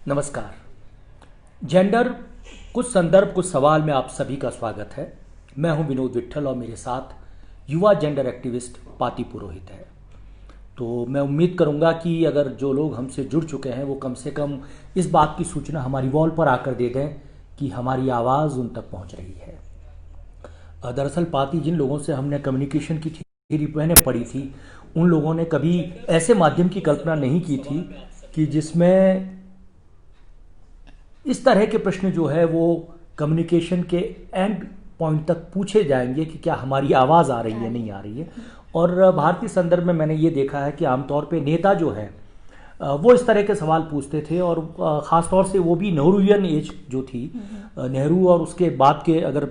नमस्कार। जेंडर कुछ संदर्भ कुछ सवाल में आप सभी का स्वागत है। मैं हूं विनोद विट्ठल और मेरे साथ युवा जेंडर एक्टिविस्ट पाती पुरोहित है। तो मैं उम्मीद करूंगा कि अगर जो लोग हमसे जुड़ चुके हैं वो कम से कम इस बात की सूचना हमारी वॉल पर आकर दे दें कि हमारी आवाज़ उन तक पहुंच रही है। दरअसल पाती जिन लोगों से हमने कम्युनिकेशन की थ्योरी मैंने पढ़ी थी, उन लोगों ने कभी ऐसे माध्यम की कल्पना नहीं की थी कि जिसमें इस तरह के प्रश्न जो है वो कम्युनिकेशन के एंड पॉइंट तक पूछे जाएंगे कि क्या हमारी आवाज़ आ रही है, नहीं आ रही है। और भारतीय संदर्भ में मैंने ये देखा है कि आमतौर पे नेता जो है वो इस तरह के सवाल पूछते थे, और ख़ास तौर से वो भी नेहरूवियन एज जो थी, नेहरू और उसके बाद के अगर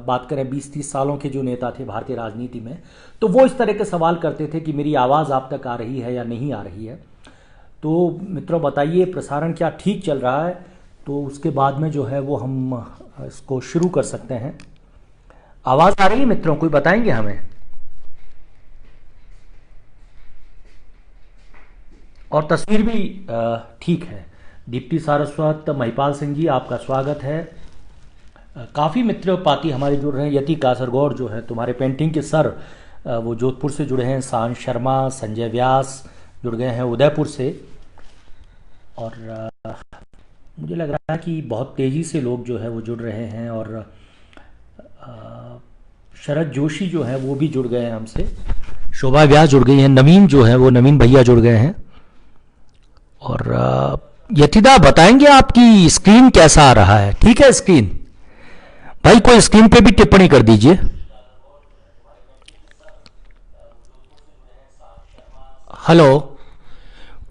बात करें 20-30 सालों के जो नेता थे भारतीय राजनीति में, तो वो इस तरह के सवाल करते थे कि मेरी आवाज़ आप तक आ रही है या नहीं आ रही है। तो मित्रों बताइए, प्रसारण क्या ठीक चल रहा है? तो उसके बाद में जो है वो हम इसको शुरू कर सकते हैं। आवाज़ आ रही है मित्रों? कोई बताएंगे हमें? और तस्वीर भी ठीक है। दीप्ति सारस्वत, महिपाल सिंह जी, आपका स्वागत है। काफ़ी मित्र पाती हमारे जुड़ रहे हैं। यति कासरगौर जो है तुम्हारे पेंटिंग के सर, वो जोधपुर से जुड़े हैं। सांश शर्मा, संजय व्यास जुड़ गए हैं उदयपुर से। और मुझे लग रहा है कि बहुत तेज़ी से लोग जो है वो जुड़ रहे हैं। और शरद जोशी जो है वो भी जुड़ गए हैं हमसे। शोभा व्यास जुड़ गई हैं। नवीन जो है वो नवीन भैया जुड़ गए हैं। और यतिदा बताएंगे आपकी स्क्रीन कैसा आ रहा है? ठीक है स्क्रीन? भाई कोई स्क्रीन पे भी टिप्पणी कर दीजिए। हेलो,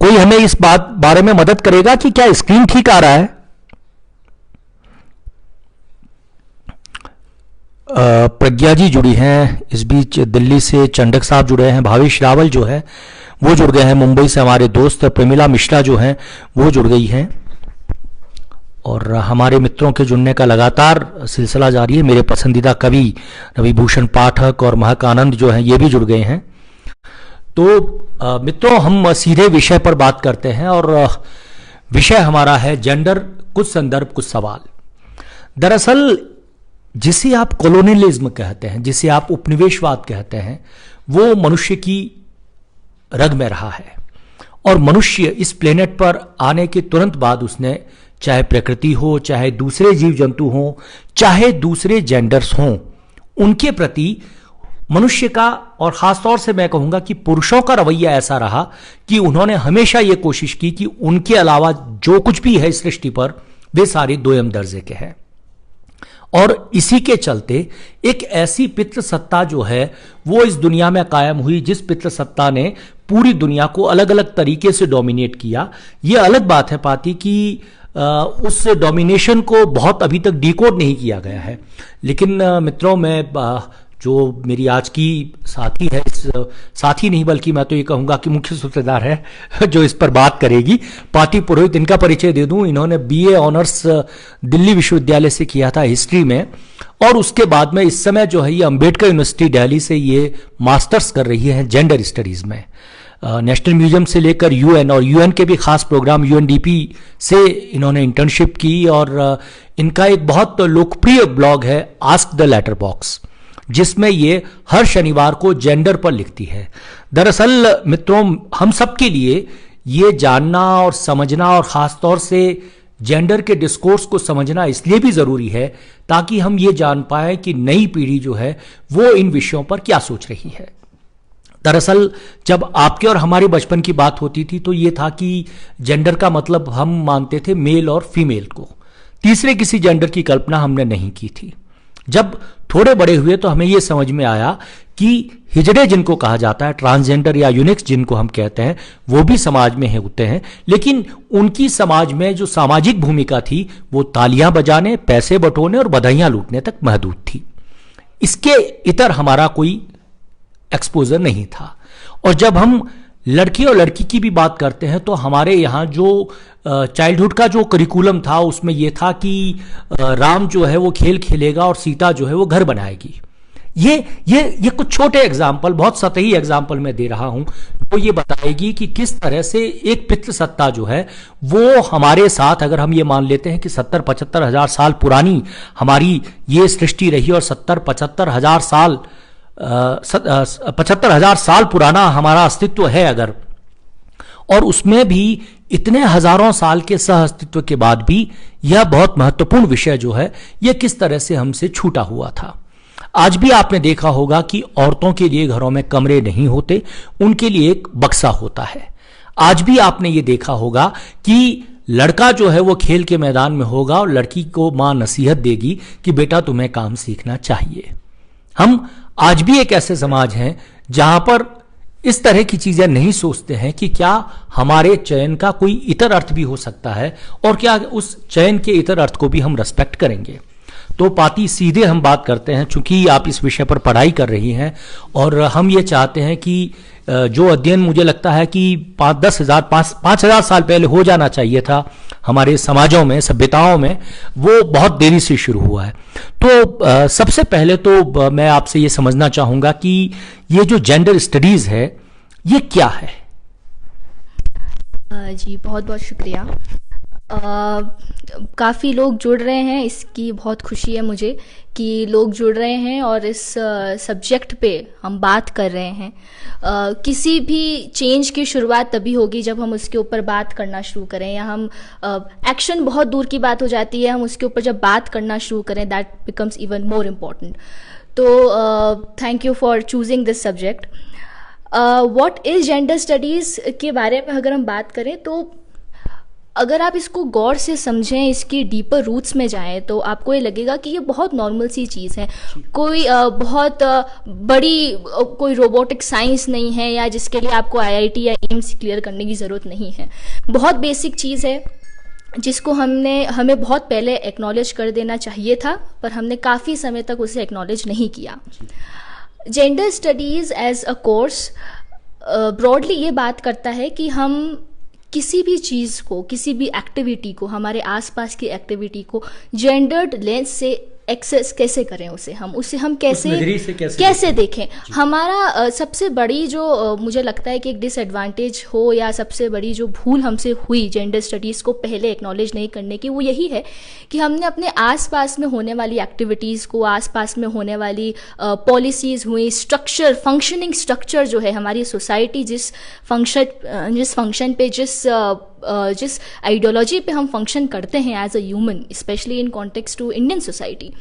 कोई हमें इस बारे में मदद करेगा कि क्या स्क्रीन ठीक आ रहा है? प्रज्ञा जी जुड़ी हैं। इस बीच दिल्ली से चंडक साहब जुड़े हैं। भावेश रावल जो है वो जुड़ गए हैं। मुंबई से हमारे दोस्त प्रेमिला मिश्रा जो हैं वो जुड़ गई हैं। और हमारे मित्रों के जुड़ने का लगातार सिलसिला जारी है। मेरे पसंदीदा कवि रविभूषण पाठक और महक आनंद जो हैं ये भी जुड़ गए हैं। तो मित्रों, हम सीधे विषय पर बात करते हैं। और विषय हमारा है जेंडर कुछ संदर्भ कुछ सवाल। दरअसल जिसे आप कॉलोनियलिज्म कहते हैं, जिसे आप उपनिवेशवाद कहते हैं, वो मनुष्य की रग में रहा है। और मनुष्य इस प्लेनेट पर आने के तुरंत बाद उसने, चाहे प्रकृति हो, चाहे दूसरे जीव जंतु हों, चाहे दूसरे जेंडर्स हों, उनके प्रति मनुष्य का, और खासतौर से मैं कहूंगा कि पुरुषों का रवैया ऐसा रहा कि उन्होंने हमेशा ये कोशिश की कि उनके अलावा जो कुछ भी है इस सृष्टि पर वे सारे दोयम दर्जे के हैं। और इसी के चलते एक ऐसी पितृसत्ता जो है वो इस दुनिया में कायम हुई, जिस पितृसत्ता ने पूरी दुनिया को अलग अलग तरीके से डोमिनेट किया। ये अलग बात है पाती कि उस डोमिनेशन को बहुत अभी तक डिकोड नहीं किया गया है। लेकिन मित्रों, मैं जो मेरी आज की साथी है, इस साथी नहीं बल्कि मैं तो ये कहूँगा कि मुख्य सूत्रधार है जो इस पर बात करेगी, पाती पुरोहित। इनका परिचय दे दूं। इन्होंने बीए ऑनर्स दिल्ली विश्वविद्यालय से किया था हिस्ट्री में, और उसके बाद में इस समय जो है ये अंबेडकर यूनिवर्सिटी दिल्ली से ये मास्टर्स कर रही है जेंडर स्टडीज़ में। नेशनल म्यूजियम से लेकर यूएन, और यूएन के भी खास प्रोग्राम यूएनडीपी से इन्होंने इंटर्नशिप की। और इनका एक बहुत लोकप्रिय ब्लॉग है आस्क द लेटर बॉक्स, जिसमें ये हर शनिवार को जेंडर पर लिखती है। दरअसल मित्रों, हम सब के लिए ये जानना और समझना, और ख़ासतौर से जेंडर के डिस्कोर्स को समझना इसलिए भी ज़रूरी है ताकि हम ये जान पाए कि नई पीढ़ी जो है वो इन विषयों पर क्या सोच रही है। दरअसल जब आपके और हमारे बचपन की बात होती थी तो ये था कि जेंडर का मतलब हम मानते थे मेल और फीमेल को। तीसरे किसी जेंडर की कल्पना हमने नहीं की थी। जब थोड़े बड़े हुए तो हमें यह समझ में आया कि हिजड़े जिनको कहा जाता है, ट्रांसजेंडर या यूनिक्स जिनको हम कहते हैं, वो भी समाज में होते हैं। लेकिन उनकी समाज में जो सामाजिक भूमिका थी वो तालियां बजाने, पैसे बटोरने और बधाइयां लूटने तक महदूद थी। इसके इतर हमारा कोई एक्सपोजर नहीं था। और जब हम लड़के और लड़की की भी बात करते हैं तो हमारे यहाँ जो चाइल्डहुड का जो करिकुलम था उसमें यह था कि राम जो है वो खेल खेलेगा और सीता जो है वो घर बनाएगी। ये कुछ छोटे एग्जाम्पल, बहुत सतही एग्जाम्पल मैं दे रहा हूं, तो ये बताएगी कि किस तरह से एक पितृसत्ता जो है वो हमारे साथ, अगर हम ये मान लेते हैं कि 70-75 हजार साल पुरानी हमारी ये सृष्टि रही और 70-75 हजार साल 75 हजार साल पुराना हमारा अस्तित्व है अगर, और उसमें भी इतने हजारों साल के सह अस्तित्व के बाद भी यह बहुत महत्वपूर्ण विषय जो है यह किस तरह से हमसे छूटा हुआ था। आज भी आपने देखा होगा कि औरतों के लिए घरों में कमरे नहीं होते, उनके लिए एक बक्सा होता है। आज भी आपने ये देखा होगा कि लड़का जो है वो खेल के मैदान में होगा और लड़की को मां नसीहत देगी कि बेटा तुम्हें काम सीखना चाहिए। हम आज भी एक ऐसे समाज हैं जहां पर इस तरह की चीजें नहीं सोचते हैं कि क्या हमारे चयन का कोई इतर अर्थ भी हो सकता है और क्या उस चयन के इतर अर्थ को भी हम रेस्पेक्ट करेंगे। तो पाती सीधे हम बात करते हैं, चूंकि आप इस विषय पर पढ़ाई कर रही हैं और हम ये चाहते हैं कि जो अध्ययन मुझे लगता है कि 5,000 साल पहले हो जाना चाहिए था हमारे समाजों में, सभ्यताओं में, वो बहुत देरी से शुरू हुआ है। तो सबसे पहले तो मैं आपसे ये समझना चाहूंगा कि ये जो जेंडर स्टडीज है ये क्या है। जी बहुत बहुत शुक्रिया। काफ़ी लोग जुड़ रहे हैं, इसकी बहुत खुशी है मुझे कि लोग जुड़ रहे हैं और इस सब्जेक्ट पे हम बात कर रहे हैं। किसी भी चेंज की शुरुआत तभी होगी जब हम उसके ऊपर बात करना शुरू करें, या हम एक्शन बहुत दूर की बात हो जाती है, हम उसके ऊपर जब बात करना शुरू करें that becomes even more important. तो thank you for choosing this subject. What is gender studies के बारे में अगर हम बात करें तो अगर आप इसको गौर से समझें, इसकी डीपर रूट्स में जाएं, तो आपको ये लगेगा कि ये बहुत नॉर्मल सी चीज़ है। कोई बहुत बड़ी कोई रोबोटिक साइंस नहीं है या जिसके लिए आपको आईआईटी या एम्स क्लियर करने की ज़रूरत नहीं है। बहुत बेसिक चीज़ है जिसको हमें बहुत पहले एक्नॉलेज कर देना चाहिए था, पर हमने काफ़ी समय तक उसे एक्नॉलेज नहीं किया। Gender studies as a course broadly ये बात करता है कि हम किसी भी चीज़ को, किसी भी एक्टिविटी को, हमारे आसपास की एक्टिविटी को जेंडर्ड लेंस से एक्सेस कैसे करें, उसे हम कैसे देखें। हमारा सबसे बड़ी जो मुझे लगता है कि एक डिसएडवांटेज हो या सबसे बड़ी जो भूल हमसे हुई जेंडर स्टडीज़ को पहले एक्नॉलेज नहीं करने की, वो यही है कि हमने अपने आसपास में होने वाली एक्टिविटीज़ को, आसपास में होने वाली पॉलिसीज़ हुई, स्ट्रक्चर, फंक्शनिंग स्ट्रक्चर जो है हमारी सोसाइटी जिस फंक्शन पे, जिस आइडियोलॉजी पे हम फंक्शन करते हैं as a human, specially in context to Indian society,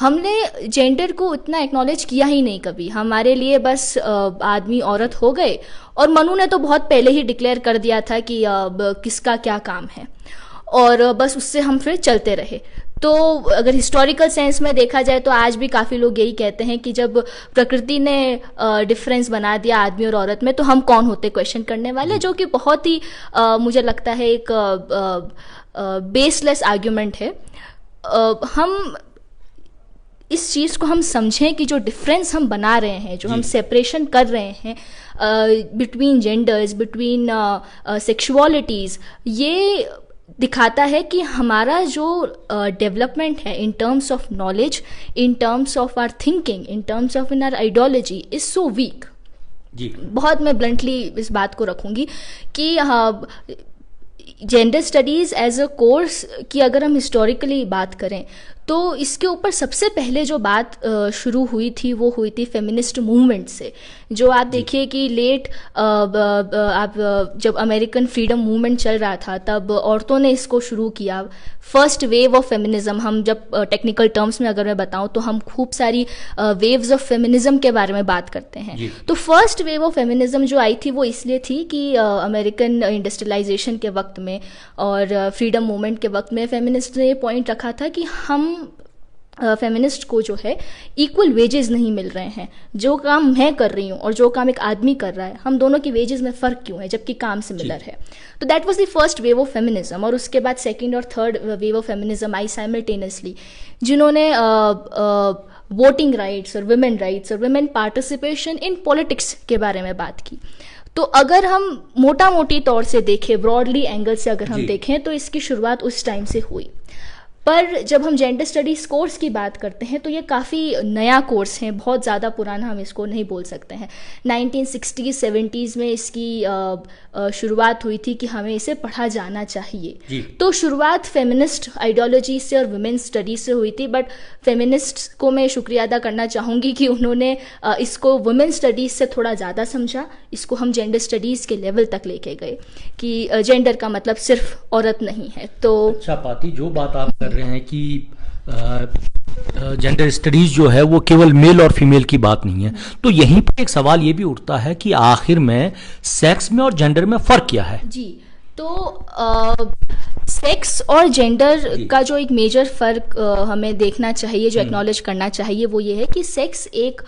हमने जेंडर को उतना एक्नॉलेज किया ही नहीं कभी। हमारे लिए बस आदमी औरत हो गए और मनु ने तो बहुत पहले ही डिक्लेयर कर दिया था कि किसका क्या काम है, और बस उससे हम फिर चलते रहे। तो अगर हिस्टोरिकल सेंस में देखा जाए तो आज भी काफ़ी लोग यही कहते हैं कि जब प्रकृति ने डिफरेंस बना दिया आदमी और औरत में, तो हम कौन होते क्वेश्चन करने वाले, जो कि बहुत ही मुझे लगता है एक बेसलेस आर्ग्यूमेंट है। हम इस चीज़ को हम समझें कि जो डिफरेंस हम बना रहे हैं, जो हम सेपरेशन कर रहे हैं बिटवीन जेंडर्स, बिटवीन सेक्सुअलिटीज़, ये दिखाता है कि हमारा जो डेवलपमेंट है in terms of knowledge, in terms of our thinking, in terms of in our ideology is so weak. बहुत मैं ब्लंटली इस बात को रखूंगी कि gender studies as a course की अगर हम हिस्टोरिकली बात करें तो इसके ऊपर सबसे पहले जो बात शुरू हुई थी वो हुई थी फेमिनिस्ट मूवमेंट से। जो आप देखिए कि लेट आप जब अमेरिकन फ्रीडम मूवमेंट चल रहा था तब औरतों ने इसको शुरू किया। फर्स्ट वेव ऑफ फेमिनिज्म, हम जब टेक्निकल टर्म्स में अगर मैं बताऊं तो हम खूब सारी वेव्स ऑफ फेमिनिज्म के बारे में बात करते हैं। तो फर्स्ट वेव ऑफ फेमिनिज्म जो आई थी वो इसलिए थी कि अमेरिकन इंडस्ट्रियलाइजेशन के वक्त में और फ्रीडम मूवमेंट के वक्त में फेमिनिस्ट ने ये पॉइंट रखा था कि हम फेमिनिस्ट को जो है इक्वल वेजेस नहीं मिल रहे हैं। जो काम मैं कर रही हूँ और जो काम एक आदमी कर रहा है, हम दोनों की वेजेस में फ़र्क क्यों है जबकि काम सिमिलर है। तो that was the first wave of feminism. और उसके बाद सेकंड और third wave of feminism I simultaneously, जिन्होंने वोटिंग राइट्स और वुमेन राइट्स और वुमेन पार्टिसिपेशन इन पॉलिटिक्स के बारे में बात की। तो अगर हम मोटा मोटी तौर से देखें, ब्रॉडली एंगल से अगर हम देखें, तो इसकी शुरुआत उस टाइम से हुई। पर जब हम जेंडर स्टडीज़ कोर्स की बात करते हैं तो ये काफ़ी नया कोर्स है, बहुत ज़्यादा पुराना हम इसको नहीं बोल सकते हैं। 1960s 70s में इसकी शुरुआत हुई थी कि हमें इसे पढ़ा जाना चाहिए। तो शुरुआत फेमिनिस्ट आइडियोलॉजी से और वुमेन्स स्टडीज से हुई थी, बट फेमिनिस्ट को मैं शुक्रिया अदा करना चाहूँगी कि उन्होंने इसको वुमेन स्टडीज़ से थोड़ा ज़्यादा समझा, इसको हम जेंडर स्टडीज़ के लेवल तक लेके गए कि जेंडर का मतलब सिर्फ औरत नहीं है। तो अच्छा पाती, जो बात आप कर रहे हैं कि जेंडर स्टडीज जो है वो केवल मेल और फीमेल की बात नहीं है, तो यहीं पर एक सवाल ये भी उठता है कि आखिर में सेक्स में और जेंडर में फर्क क्या है? जी, तो सेक्स और जेंडर का जो एक मेजर फर्क हमें देखना चाहिए, जो एक्नॉलेज करना चाहिए, वो ये है कि सेक्स एक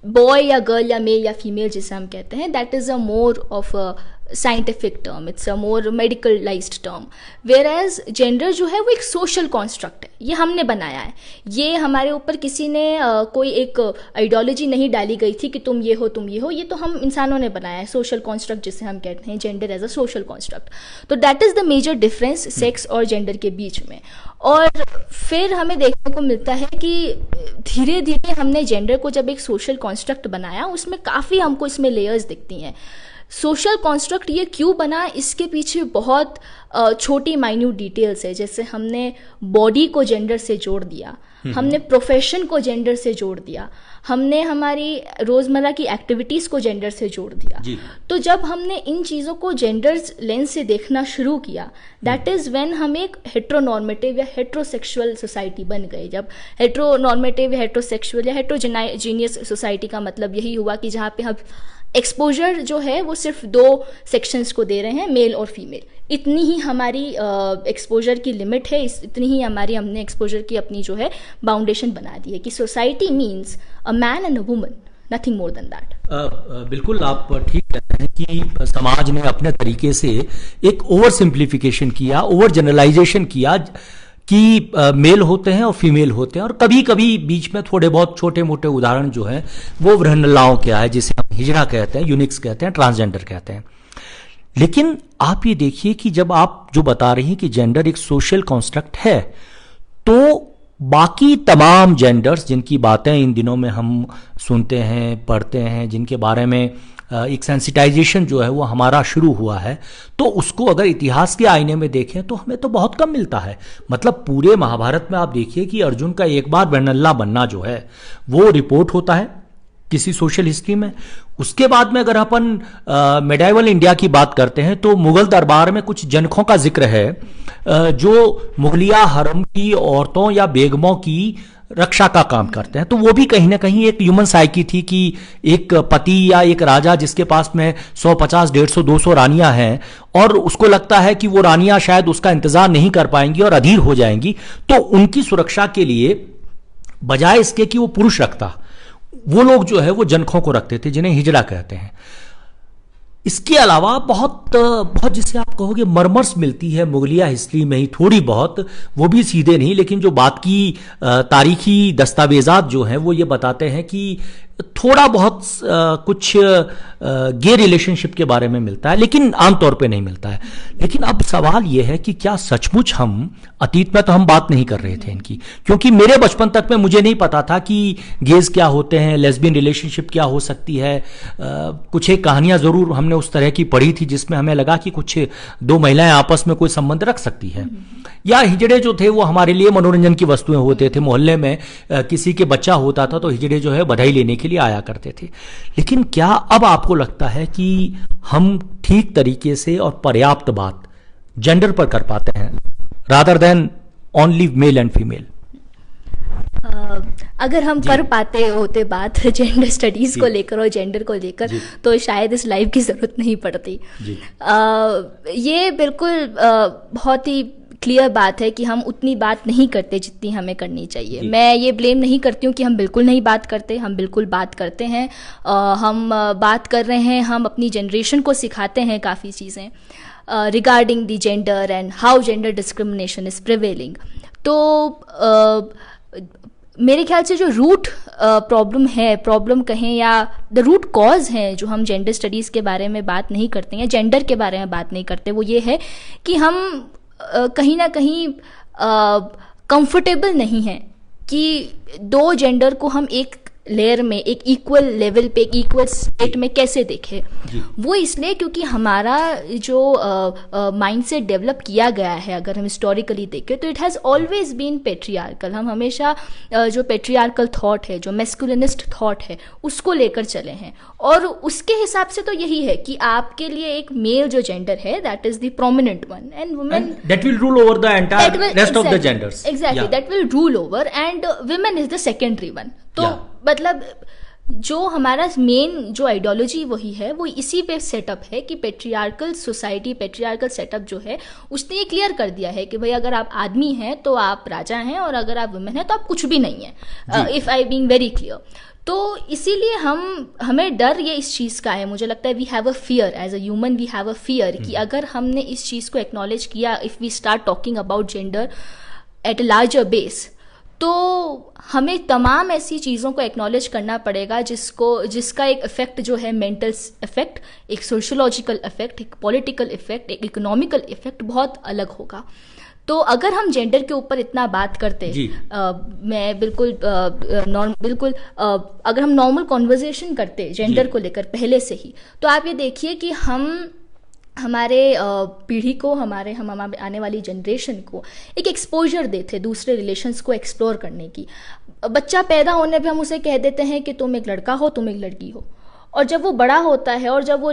बॉय या गर्ल या मेल या फीमेल जिसे हम कहते हैं, that is a more of a scientific term, it's a more medicalized term. Whereas gender जो है वो एक सोशल कॉन्स्ट्रक्ट है, ये हमने बनाया है, ये हमारे ऊपर किसी ने कोई एक आइडियोलॉजी नहीं डाली गई थी कि तुम ये हो तुम ये हो, ये तो हम इंसानों ने बनाया है, सोशल कॉन्स्ट्रक्ट जिसे हम कहते हैं, gender as a social construct. तो that is the major difference sex और जेंडर के बीच में। और फिर हमें देखने को मिलता है कि धीरे धीरे हमने जेंडर को जब एक सोशल कॉन्स्ट्रक्ट बनाया, उसमें काफ़ी हमको इसमें लेयर्स दिखती हैं। सोशल कॉन्स्ट्रक्ट ये क्यों बना, इसके पीछे बहुत छोटी माइन्यूट डिटेल्स है, जैसे हमने बॉडी को जेंडर से जोड़ दिया, हमने प्रोफेशन को जेंडर से जोड़ दिया, हमने हमारी रोज़मर्रा की एक्टिविटीज़ को जेंडर से जोड़ दिया। तो जब हमने इन चीज़ों को जेंडर लेंस से देखना शुरू किया, दैट इज़ व्हेन हम एक हेट्रोनॉर्मेटिव या हेट्रोसेक्सुअल सोसाइटी बन गए। जब हेट्रोनॉर्मेटिव या हेट्रोसेक्सुअल या हेट्रोजेनियस सोसाइटी का मतलब यही हुआ कि जहाँ पे हम एक्सपोजर जो है वो सिर्फ दो सेक्शंस को दे रहे हैं, मेल और फीमेल, इतनी ही हमारी एक्सपोजर की लिमिट है, इतनी ही हमारी हमने एक्सपोजर की अपनी जो है बाउंडेशन बना दी है कि society means a man and a woman, nothing more than that. बिल्कुल आप ठीक कहते हैं कि समाज ने अपने तरीके से एक ओवर सिंप्लीफिकेशन किया, ओवर जनरलाइजेशन किया कि मेल होते हैं और फीमेल होते हैं, और कभी कभी बीच में थोड़े बहुत छोटे मोटे उदाहरण जो हैं वो वृहन्नलाओं क्या है, जिसे हम हिजड़ा कहते हैं, यूनिक्स कहते हैं, ट्रांसजेंडर कहते हैं। लेकिन आप ये देखिए कि जब आप जो बता रही हैं कि जेंडर एक सोशल कॉन्स्ट्रक्ट है, तो बाकी तमाम जेंडर्स जिनकी बातें इन दिनों में हम सुनते हैं, पढ़ते हैं, जिनके बारे में एक सेंसिटाइजेशन जो है वो हमारा शुरू हुआ है, तो उसको अगर इतिहास के आईने में देखें तो हमें तो बहुत कम मिलता है। मतलब पूरे महाभारत में आप देखिए कि अर्जुन का एक बार वैनल्ला बनना जो है वो रिपोर्ट होता है किसी सोशल हिस्ट्री में। उसके बाद में अगर अपन मेडाइवल इंडिया की बात करते हैं तो मुगल दरबार में कुछ जनकों का जिक्र है जो मुगलिया हरम की औरतों या बेगमों की रक्षा का काम करते हैं। तो वो भी कहीं ना कहीं एक ह्यूमन साइकी थी कि एक पति या एक राजा जिसके पास में 150, 150, 200 रानियां हैं और उसको लगता है कि वो रानियां शायद उसका इंतजार नहीं कर पाएंगी और अधीर हो जाएंगी, तो उनकी सुरक्षा के लिए बजाय इसके कि वो पुरुष रखता, वो लोग जो है वो जनखों को रखते थे, जिन्हें हिजड़ा कहते हैं। इसके अलावा बहुत बहुत जिसे आप कहोगे मरमर्स मिलती है मुगलिया हिस्ट्री में ही, थोड़ी बहुत, वो भी सीधे नहीं, लेकिन जो बात की तारीखी दस्तावेजात जो हैं वो ये बताते हैं कि थोड़ा बहुत कुछ गे रिलेशनशिप के बारे में मिलता है, लेकिन आमतौर पे नहीं मिलता है। लेकिन अब सवाल यह है कि क्या सचमुच हम अतीत में तो हम बात नहीं कर रहे थे इनकी, क्योंकि मेरे बचपन तक में मुझे नहीं पता था कि गेज क्या होते हैं, लेस्बियन रिलेशनशिप क्या हो सकती है। कुछ एक कहानियां जरूर हमने उस तरह की पढ़ी थी जिसमें हमें लगा कि कुछ दो महिलाएं आपस में कोई संबंध रख सकती है। या हिजड़े जो थे वो हमारे लिए मनोरंजन की वस्तुएं होते थे, मोहल्ले में किसी के बच्चा होता था तो हिजड़े जो है बधाई लेने के लिए आया करते थे। लेकिन क्या अब आपको लगता है कि हम ठीक तरीके से और पर्याप्त बात जेंडर पर कर पाते हैं rather than only male and female? अगर हम कर पाते होते बात जेंडर स्टडीज को लेकर और जेंडर को लेकर तो शायद इस लाइव की जरूरत नहीं पड़ती। ये बिल्कुल बहुत ही क्लियर बात है कि हम उतनी बात नहीं करते जितनी हमें करनी चाहिए। मैं ये ब्लेम नहीं करती हूँ कि हम बिल्कुल नहीं बात करते, हम बिल्कुल बात करते हैं। हम बात कर रहे हैं, हम अपनी जनरेशन को सिखाते हैं काफ़ी चीज़ें regarding the gender and how gender discrimination is prevailing. तो मेरे ख्याल से जो रूट प्रॉब्लम है, प्रॉब्लम कहें या द रूट कॉज है, जो हम जेंडर स्टडीज़ के बारे में बात नहीं करते या जेंडर के बारे में बात नहीं करते, वो ये है कि हम कहीं ना कहीं कंफर्टेबल नहीं है कि दो जेंडर को हम एक लेयर में, एक इक्वल लेवल पे, एक इक्वल स्टेट में कैसे देखें। वो इसलिए क्योंकि हमारा जो माइंडसेट डेवलप किया गया है, अगर हम हिस्टोरिकली देखें तो it has always been patriarchal. हम हमेशा जो पेट्रियार्कल थॉट है, जो मैस्कुलिनिस्ट थॉट है, उसको लेकर चले हैं। और उसके हिसाब से तो यही है कि आपके लिए एक मेल जो जेंडर है, that is the prominent one, and women that will rule over the entire rest of the genders. Exactly, that will rule over, and women is the secondary one. तो मतलब जो हमारा मेन जो ideology वही है, वो इसी पे सेटअप है कि पेट्रियार्कल सोसाइटी, पेट्रियार्कल सेटअप जो है उसने ये क्लियर कर दिया है कि भाई अगर आप आदमी हैं तो आप राजा हैं, और अगर आप वुमेन हैं तो आप कुछ भी नहीं है, if I being very clear. तो इसीलिए हमें डर ये इस चीज़ का है, मुझे लगता है we have a fear as a human, we have a fear कि अगर हमने इस चीज़ को एक्नॉलेज किया, if we start talking about gender at a larger base, तो हमें तमाम ऐसी चीज़ों को एक्नॉलेज करना पड़ेगा जिसका एक इफेक्ट जो है, मेंटल इफेक्ट, एक सोशोलॉजिकल इफेक्ट, एक पॉलिटिकल इफेक्ट, एक इकोनॉमिकल इफेक्ट बहुत अलग होगा। तो अगर हम जेंडर के ऊपर इतना बात करते, मैं बिल्कुल अगर हम नॉर्मल कॉन्वर्जेशन करते जेंडर को लेकर पहले से ही, तो आप ये देखिए कि हमारे पीढ़ी को, हम आने वाली जनरेशन को एक एक्सपोजर देते दूसरे रिलेशंस को एक्सप्लोर करने की। बच्चा पैदा होने पे हम उसे कह देते हैं कि तुम एक लड़का हो, तुम एक लड़की हो, और जब वो बड़ा होता है और जब वो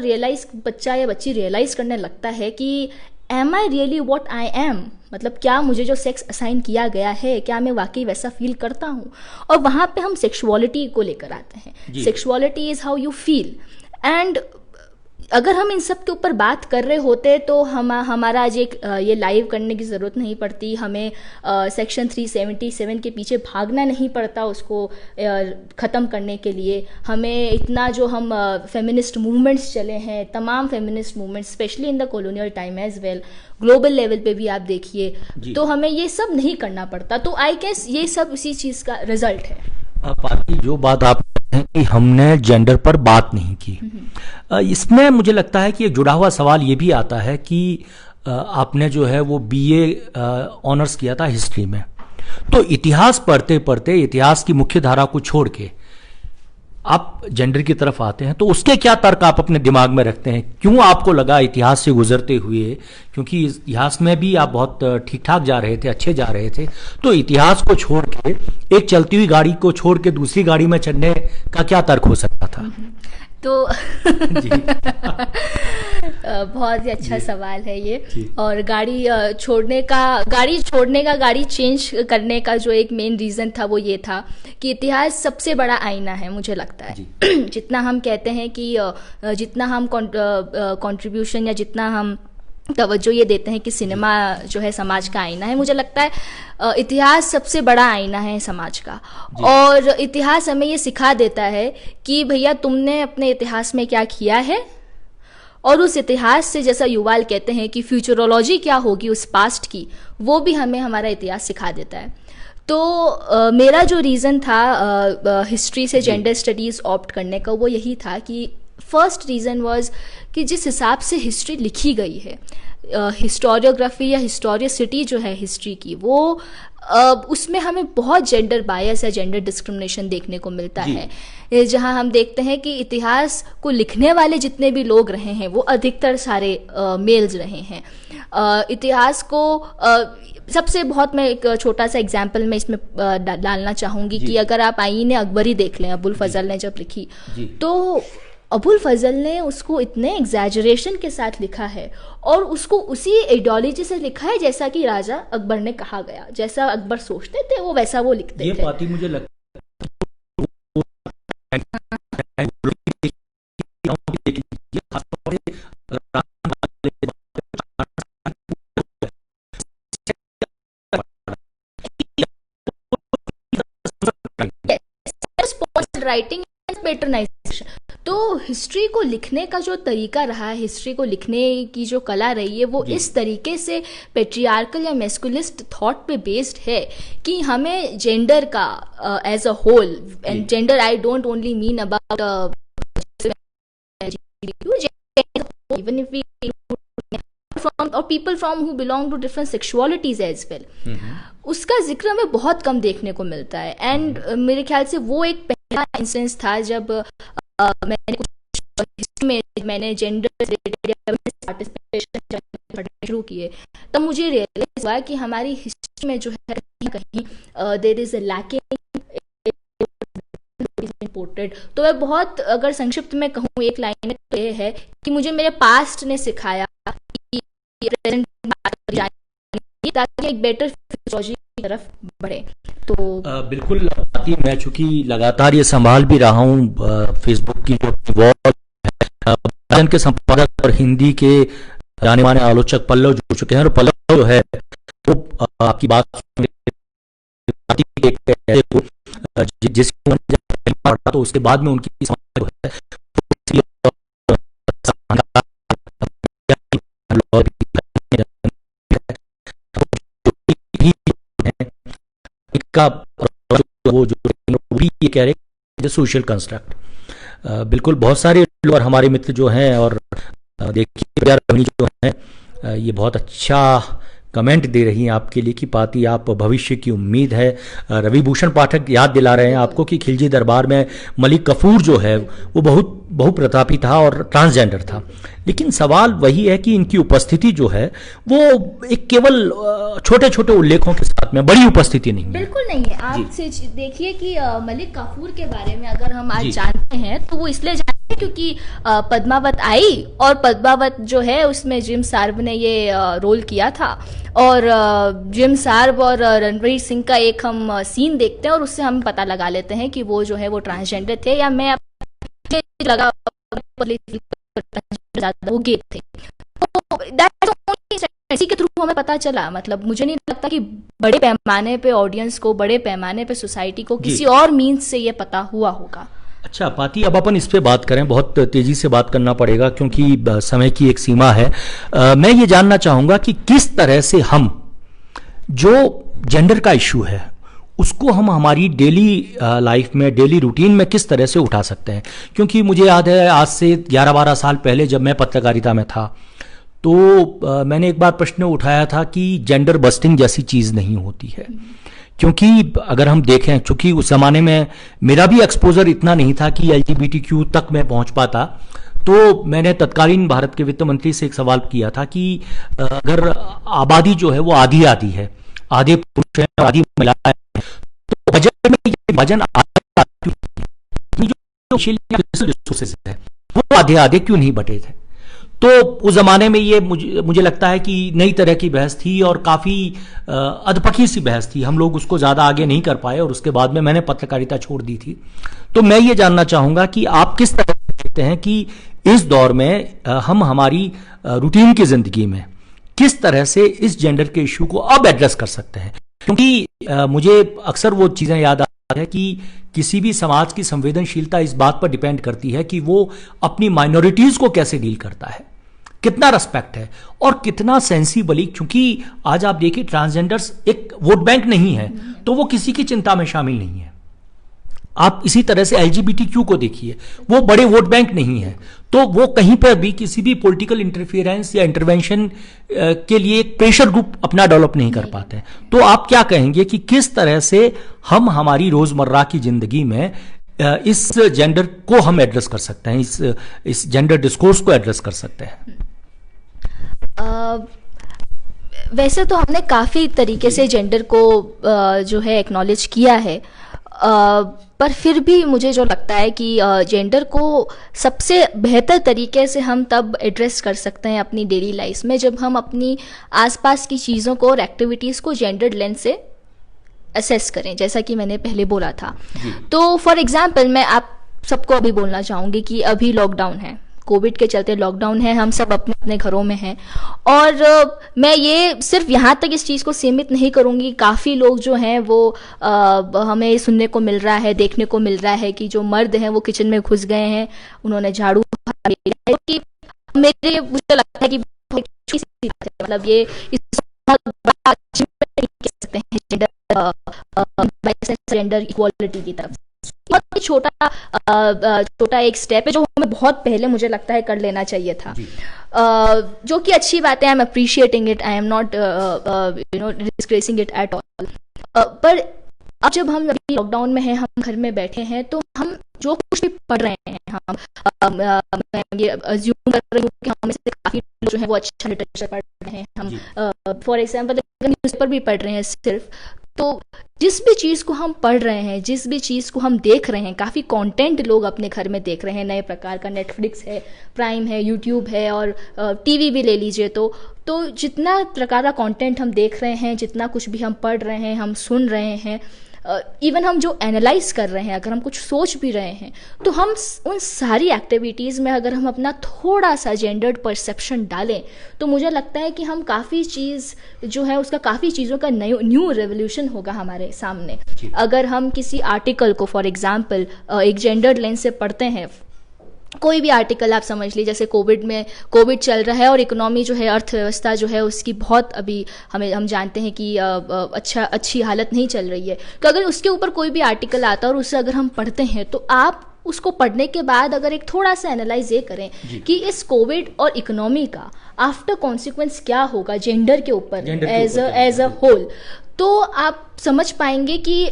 बच्चा या बच्ची रियलाइज करने लगता है कि am I really what I am, मतलब क्या मुझे जो सेक्स असाइन किया गया है, क्या मैं वाकई वैसा फील करता हूँ, और वहाँ पे हम सेक्सुअलिटी को लेकर आते हैं। Sexuality is how you feel, and अगर हम इन सब के ऊपर बात कर रहे होते तो हमारा आज ये लाइव करने की ज़रूरत नहीं पड़ती, हमें सेक्शन 377 के पीछे भागना नहीं पड़ता उसको ख़त्म करने के लिए। हमें इतना जो हम फेमिनिस्ट मूवमेंट्स चले हैं, तमाम feminist movements specially in the colonial time as well, global level पे भी आप देखिए, तो हमें ये सब नहीं करना पड़ता। तो आई गेस ये सब इसी चीज़ का रिजल्ट है। बाकी जो बात आप हैं कि हमने जेंडर पर बात नहीं की, इसमें मुझे लगता है कि एक जुड़ा हुआ सवाल ये भी आता है कि आपने जो है वो बीए ऑनर्स किया था हिस्ट्री में, तो इतिहास पढ़ते पढ़ते इतिहास की मुख्य धारा को छोड़ के आप जेंडर की तरफ आते हैं, तो उसके क्या तर्क आप अपने दिमाग में रखते हैं? क्यों आपको लगा इतिहास से गुजरते हुए, क्योंकि इतिहास में भी आप बहुत ठीक ठाक जा रहे थे, अच्छे जा रहे थे, तो इतिहास को छोड़ के, एक चलती हुई गाड़ी को छोड़ के दूसरी गाड़ी में चढ़ने का क्या तर्क हो सकता था? तो बहुत ही अच्छा सवाल है ये। और गाड़ी छोड़ने का, गाड़ी चेंज करने का जो एक मेन रीज़न था वो ये था कि इतिहास सबसे बड़ा आईना है, मुझे लगता है। जितना हम कहते हैं कि जितना हम कंट्रीब्यूशन या जितना हम तवज्जो ये देते हैं कि सिनेमा जो है समाज का आईना है, मुझे लगता है इतिहास सबसे बड़ा आईना है समाज का। और इतिहास हमें ये सिखा देता है कि भैया तुमने अपने इतिहास में क्या किया है, और उस इतिहास से, जैसा युवाल कहते हैं कि फ्यूचरोलॉजी क्या होगी उस पास्ट की, वो भी हमें हमारा इतिहास सिखा देता है। तो मेरा जो रीज़न था हिस्ट्री से जेंडर स्टडीज़ ऑप्ट करने का, वो यही था कि फर्स्ट रीज़न वाज कि जिस हिसाब से हिस्ट्री लिखी गई है, हिस्टोरियोग्राफी या हिस्टोरियसिटी जो है हिस्ट्री की, वो उसमें हमें बहुत जेंडर बायस या जेंडर डिस्क्रिमिनेशन देखने को मिलता है। जहां हम देखते हैं कि इतिहास को लिखने वाले जितने भी लोग रहे हैं वो अधिकतर सारे मेल्स रहे हैं। इतिहास को सबसे बहुत, मैं एक छोटा सा एग्जाम्पल में इसमें डालना चाहूँगी कि अगर आप आईन अकबरी देख लें, अबुल फजल ने जब लिखी, तो अबुल फजल ने उसको इतने एग्जैजरेशन के साथ लिखा है और उसको उसी आइडियोलॉजी से लिखा है जैसा कि राजा अकबर ने कहा गया, जैसा अकबर सोचते थे वो वैसा वो लिखते थे। ये बात ही मुझे लगता है राइटिंग पैटर्नाइजेशन। तो हिस्ट्री को लिखने का जो तरीका रहा है, हिस्ट्री को लिखने की जो कला रही है, वो इस तरीके से पेट्रियार्कल या मैस्कुलिस्ट थॉट पे बेस्ड है कि हमें जेंडर का as a whole, and gender I don't only mean about even if we from और people from who belong to different sexualities as well, उसका जिक्र हमें बहुत कम देखने को मिलता है। एंड मेरे ख्याल से वो एक पहला इंस्टेंस था जब मैंने जेंडर पार्टिसिपेशन पढ़ने शुरू किए, तब मुझे रियलाइज हुआ कि हमारी हिस्ट्री में जो है कहीं कहीं there is a lacking imported. तो मैं बहुत अगर संक्षिप्त में कहूँ एक लाइन में तो ये है कि मुझे मेरे पास्ट ने सिखाया कि प्रेजेंट ताकि एक बेटर फिजियोलॉजी की तरफ बढ़े। तो बिल्कुल आती, मैं चूंकि लगातार ये संभाल भी रहा हूँ फेसबुक की जो वॉल के संपादक और हिंदी के जाने माने आलोचक पल्लव जुड़ चुके हैं, और पल्लव जो है वो आपकी बात जिसको पढ़ा तो उसके बाद में उनकी समझ है का वो जो भी ये कह रहे सोशल कंस्ट्रक्ट। बिल्कुल बहुत सारे लोग हमारे मित्र जो हैं, और देखिए जो है ये बहुत अच्छा कमेंट दे रही हैं आपके लिए कि पाती आप भविष्य की उम्मीद है। रवि भूषण पाठक याद दिला रहे हैं आपको कि खिलजी दरबार में मलिक कफूर जो है वो बहुत बहुप्रतापी था और ट्रांसजेंडर था, लेकिन सवाल वही है कि इनकी उपस्थिति जो है वो एक केवल छोटे छोटे उल्लेखों के साथ में, बड़ी उपस्थिति नहीं है। बिल्कुल नहीं है। आप देखिए कि मलिक कफूर के बारे में अगर हम आज जानते हैं तो वो इसलिए जानते हैं क्योंकि पद्मावत आई, और पद्मावत जो है उसमें जिम सार्ब ने ये रोल किया था, और जिम सार्ब और रणवीर सिंह का एक हम सीन देखते हैं और उससे हम पता लगा लेते हैं कि वो जो है वो ट्रांसजेंडर थे, या मैं लगा वो गे थे। तो इसी के थ्रू हमें पता चला। मतलब मुझे नहीं लगता कि बड़े पैमाने पे ऑडियंस को, बड़े पैमाने पे सोसाइटी को किसी और मीन्स से ये पता हुआ होगा। अच्छा पाती, अब अपन इस पे बात करें, बहुत तेजी से बात करना पड़ेगा क्योंकि समय की एक सीमा है। मैं ये जानना चाहूंगा कि किस तरह से हम जो जेंडर का इशू है उसको हम हमारी डेली लाइफ में, डेली रूटीन में किस तरह से उठा सकते हैं। क्योंकि मुझे याद है आज से 11-12 साल पहले जब मैं पत्रकारिता में था तो मैंने एक बार प्रश्न उठाया था कि जेंडर बस्टिंग जैसी चीज़ नहीं होती है। क्योंकि अगर हम देखें, चूंकि उस ज़माने में मेरा भी एक्सपोजर इतना नहीं था कि LGBTQ तक मैं पहुंच पाता, तो मैंने तत्कालीन भारत के वित्त मंत्री से एक सवाल किया था कि अगर आबादी जो है वो आधी आधी है, आधे पुरुष हैं और आधी महिलाएं, तो बजट में ये वजन रिसोर्सेज है वो आधे आधे क्यों नहीं बटे थे। तो उस जमाने में ये मुझे लगता है कि नई तरह की बहस थी और काफी अधपकी सी बहस थी, हम लोग उसको ज्यादा आगे नहीं कर पाए और उसके बाद में मैंने पत्रकारिता छोड़ दी थी। तो मैं ये जानना चाहूंगा कि आप किस तरह से देखते हैं कि इस दौर में हम हमारी रूटीन की जिंदगी में किस तरह से इस जेंडर के इश्यू को अब एड्रेस कर सकते हैं। क्योंकि मुझे अक्सर वो चीजें याद आती है कि किसी भी समाज की संवेदनशीलता इस बात पर डिपेंड करती है कि वो अपनी माइनॉरिटीज को कैसे डील करता है, कितना रेस्पेक्ट है और कितना सेंसिबली। क्योंकि आज आप देखिए ट्रांसजेंडर्स एक वोट बैंक नहीं है, तो वो किसी की चिंता में शामिल नहीं है। आप इसी तरह से LGBTQ को देखिए, वो बड़े वोट बैंक नहीं है, तो वो कहीं पर भी किसी भी पॉलिटिकल इंटरफेरेंस या इंटरवेंशन के लिए एक प्रेशर ग्रुप अपना डेवलप नहीं कर पाते। तो आप क्या कहेंगे कि किस तरह से हम हमारी रोजमर्रा की जिंदगी में इस जेंडर को हम एड्रेस कर सकते हैं, इस जेंडर डिस्कोर्स को एड्रेस कर सकते हैं? वैसे तो हमने काफ़ी तरीके से जेंडर को जो है एक्नॉलेज किया है, पर फिर भी मुझे जो लगता है कि जेंडर को सबसे बेहतर तरीके से हम तब एड्रेस कर सकते हैं अपनी डेली लाइफ में जब हम अपनी आसपास की चीज़ों को और एक्टिविटीज़ को जेंडर्ड लेंस से असेस करें, जैसा कि मैंने पहले बोला था। तो फॉर एग्जांपल मैं आप सबको अभी बोलना चाहूँगी कि अभी लॉकडाउन है, कोविड के चलते लॉकडाउन है, हम सब अपने अपने घरों में हैं, और मैं ये सिर्फ यहाँ तक इस चीज़ को सीमित नहीं करूँगी। काफ़ी लोग जो हैं वो हमें सुनने को मिल रहा है, देखने को मिल रहा है कि जो मर्द हैं वो किचन में घुस गए हैं, उन्होंने झाड़ू कि मेरे मुझे लगता है कि मतलब ये जेंडर इक्वालिटी की तरफ छोटा एक स्टेप है जो हमें बहुत पहले मुझे लगता है कर लेना चाहिए था, जो कि अच्छी बात है। I am appreciating it, I am not disgracing it at all. पर अब जब हम अभी लॉकडाउन में हैं, हम घर में बैठे हैं, तो हम जो कुछ भी पढ़ रहे हैं, मैं ये अज्यूम कर रही हूँ कि हम में से काफी लोग जो है वो अच्छा लिटरेचर पढ़ रहे हैं। हम फॉर एग्जांपल न्यूज़पेपर भी पढ़ रहे हैं सिर्फ। तो जिस भी चीज़ को हम पढ़ रहे हैं, जिस भी चीज़ को हम देख रहे हैं, काफ़ी कंटेंट लोग अपने घर में देख रहे हैं, नए प्रकार का। नेटफ्लिक्स है, प्राइम है, यूट्यूब है, और टीवी भी ले लीजिए। तो जितना प्रकार का कंटेंट हम देख रहे हैं, जितना कुछ भी हम पढ़ रहे हैं, हम सुन रहे हैं, इवन हम जो एनालाइज कर रहे हैं, अगर हम कुछ सोच भी रहे हैं, तो हम उन सारी एक्टिविटीज़ में अगर हम अपना थोड़ा सा जेंडर्ड परसेप्शन डालें, तो मुझे लगता है कि हम काफ़ी चीज़ जो है उसका, काफ़ी चीज़ों का न्यू रेवोल्यूशन होगा हमारे सामने। अगर हम किसी आर्टिकल को फॉर एग्जांपल एक जेंडर्ड लेंस से पढ़ते हैं, कोई भी आर्टिकल आप समझ लीजिए, जैसे कोविड चल रहा है और इकोनॉमी जो है, अर्थव्यवस्था जो है उसकी बहुत अभी हम जानते हैं कि अच्छी हालत नहीं चल रही है। तो अगर उसके ऊपर कोई भी आर्टिकल आता है और उसे अगर हम पढ़ते हैं, तो आप उसको पढ़ने के बाद अगर एक थोड़ा सा एनालाइज ये करें कि इस कोविड और इकोनॉमी का आफ्टर कॉन्सिक्वेंस क्या होगा जेंडर के ऊपर एज अ होल, तो आप समझ पाएंगे कि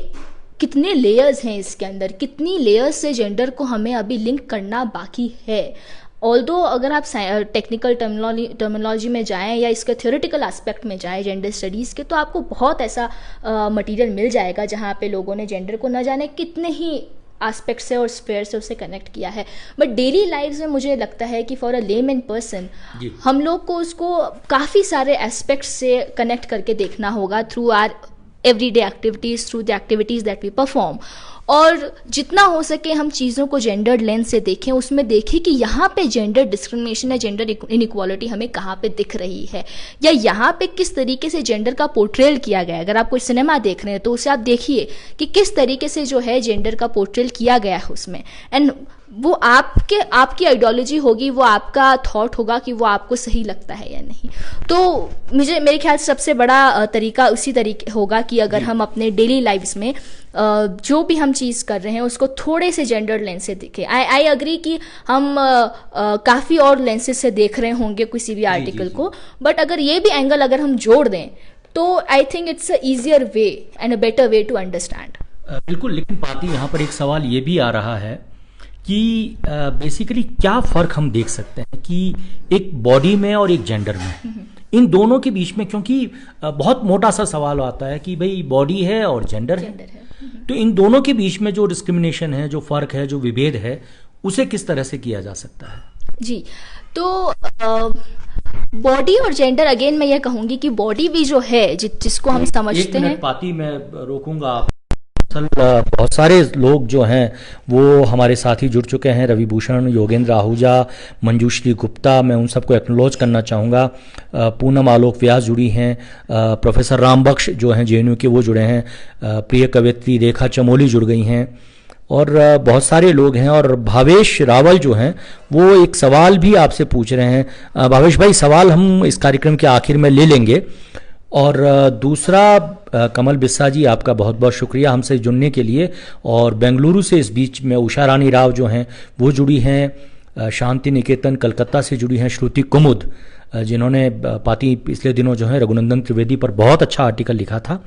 कितने लेयर्स हैं इसके अंदर, कितनी लेयर्स से जेंडर को हमें अभी लिंक करना बाकी है। ऑल्दो अगर आप टेक्निकल टर्मिनोलॉजी में जाएं या इसके थ्योरेटिकल एस्पेक्ट में जाएं जेंडर स्टडीज़ के, तो आपको बहुत ऐसा मटेरियल मिल जाएगा जहाँ पे लोगों ने जेंडर को न जाने कितने ही एस्पेक्ट से और स्फेयर से उसे कनेक्ट किया है। बट डेली लाइफ में मुझे लगता है कि फॉर अ लेमैन पर्सन हम लोग को उसको काफ़ी सारे एस्पेक्ट से कनेक्ट करके देखना होगा through our everyday activities, through the activities that we perform। और जितना हो सके हम चीज़ों को जेंडर्ड लेंस से देखें, उसमें देखें कि यहाँ पे जेंडर डिस्क्रिमिनेशन या जेंडर इनइक्वालिटी हमें कहाँ पे दिख रही है, या यहाँ पे किस तरीके से जेंडर का पोर्ट्रेल किया गया है। अगर आप कोई सिनेमा देख रहे हैं तो उसे आप देखिए कि किस तरीके से जो है जेंडर का पोर्ट्रेल किया गया है उसमें, एंड वो आपकी आइडियोलॉजी होगी, वो आपका थॉट होगा कि वो आपको सही लगता है या नहीं। तो मेरे ख्याल से सबसे बड़ा तरीका उसी तरीके होगा कि अगर हम अपने डेली लाइफ्स में जो भी हम चीज़ कर रहे हैं उसको थोड़े से जेंडर लेंस से देखें। आई अग्री कि हम काफ़ी और लेंसेज से देख रहे होंगे किसी भी आर्टिकल को, बट अगर ये भी एंगल अगर हम जोड़ दें तो I think it's a easier way and a better way to understand. बिल्कुल। लेकिन पाती, यहाँ पर एक सवाल ये भी आ रहा है कि बेसिकली क्या फ़र्क हम देख सकते हैं कि एक बॉडी में और एक जेंडर में, इन दोनों के बीच में, क्योंकि बहुत मोटा सा सवाल आता है कि भाई बॉडी है और जेंडर है, तो इन दोनों के बीच में जो डिस्क्रिमिनेशन है, जो फ़र्क है, जो विभेद है, उसे किस तरह से किया जा सकता है? जी, तो बॉडी और जेंडर, अगेन मैं ये कहूँगी कि बॉडी भी जो है जिसको हम समझते हैं। पाती मैं रोकूंगा। बहुत सारे लोग जो हैं वो हमारे साथ ही जुड़ चुके हैं, रवि भूषण, योगेंद्र आहूजा, मंजूश्री गुप्ता, मैं उन सबको एक्नोलॉज करना चाहूँगा। पूनम आलोक व्यास जुड़ी हैं, प्रोफेसर राम बख्श जो हैं जेएनयू के वो जुड़े हैं, प्रिय कवियत्री रेखा चमोली जुड़ गई हैं, और बहुत सारे लोग हैं। और भावेश रावल जो हैं वो एक सवाल भी आपसे पूछ रहे हैं। भावेश भाई, सवाल हम इस कार्यक्रम के आखिर में ले लेंगे। और दूसरा, कमल बिस्सा जी, आपका बहुत बहुत शुक्रिया हमसे जुड़ने के लिए। और बेंगलुरु से इस बीच में उषा रानी राव जो हैं वो जुड़ी हैं, शांति निकेतन कलकत्ता से जुड़ी हैं श्रुति कुमुद, जिन्होंने पाती पिछले दिनों जो है रघुनंदन त्रिवेदी पर बहुत अच्छा आर्टिकल लिखा था,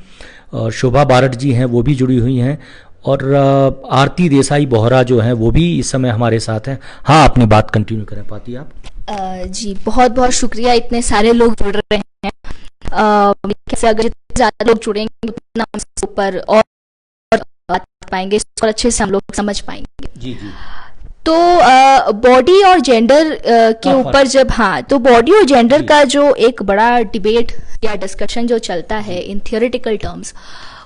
और शोभा बारट जी हैं वो भी जुड़ी हुई हैं, और आरती देसाई बोहरा जो हैं वो भी इस समय हमारे साथ हैं। हाँ, अपनी बात कंटिन्यू करें पाती आप। जी, बहुत बहुत शुक्रिया, इतने सारे लोग जुड़ रहे हैं। अगर जितने ज़्यादा लोग जुड़ेंगे उतना हम ऊपर और बात पाएंगे और अच्छे से हम लोग समझ पाएंगे। जी जी। तो बॉडी और जेंडर के ऊपर जब, हाँ, तो बॉडी और जेंडर का जो एक बड़ा डिबेट या डिस्कशन जो चलता है इन थियोरेटिकल टर्म्स,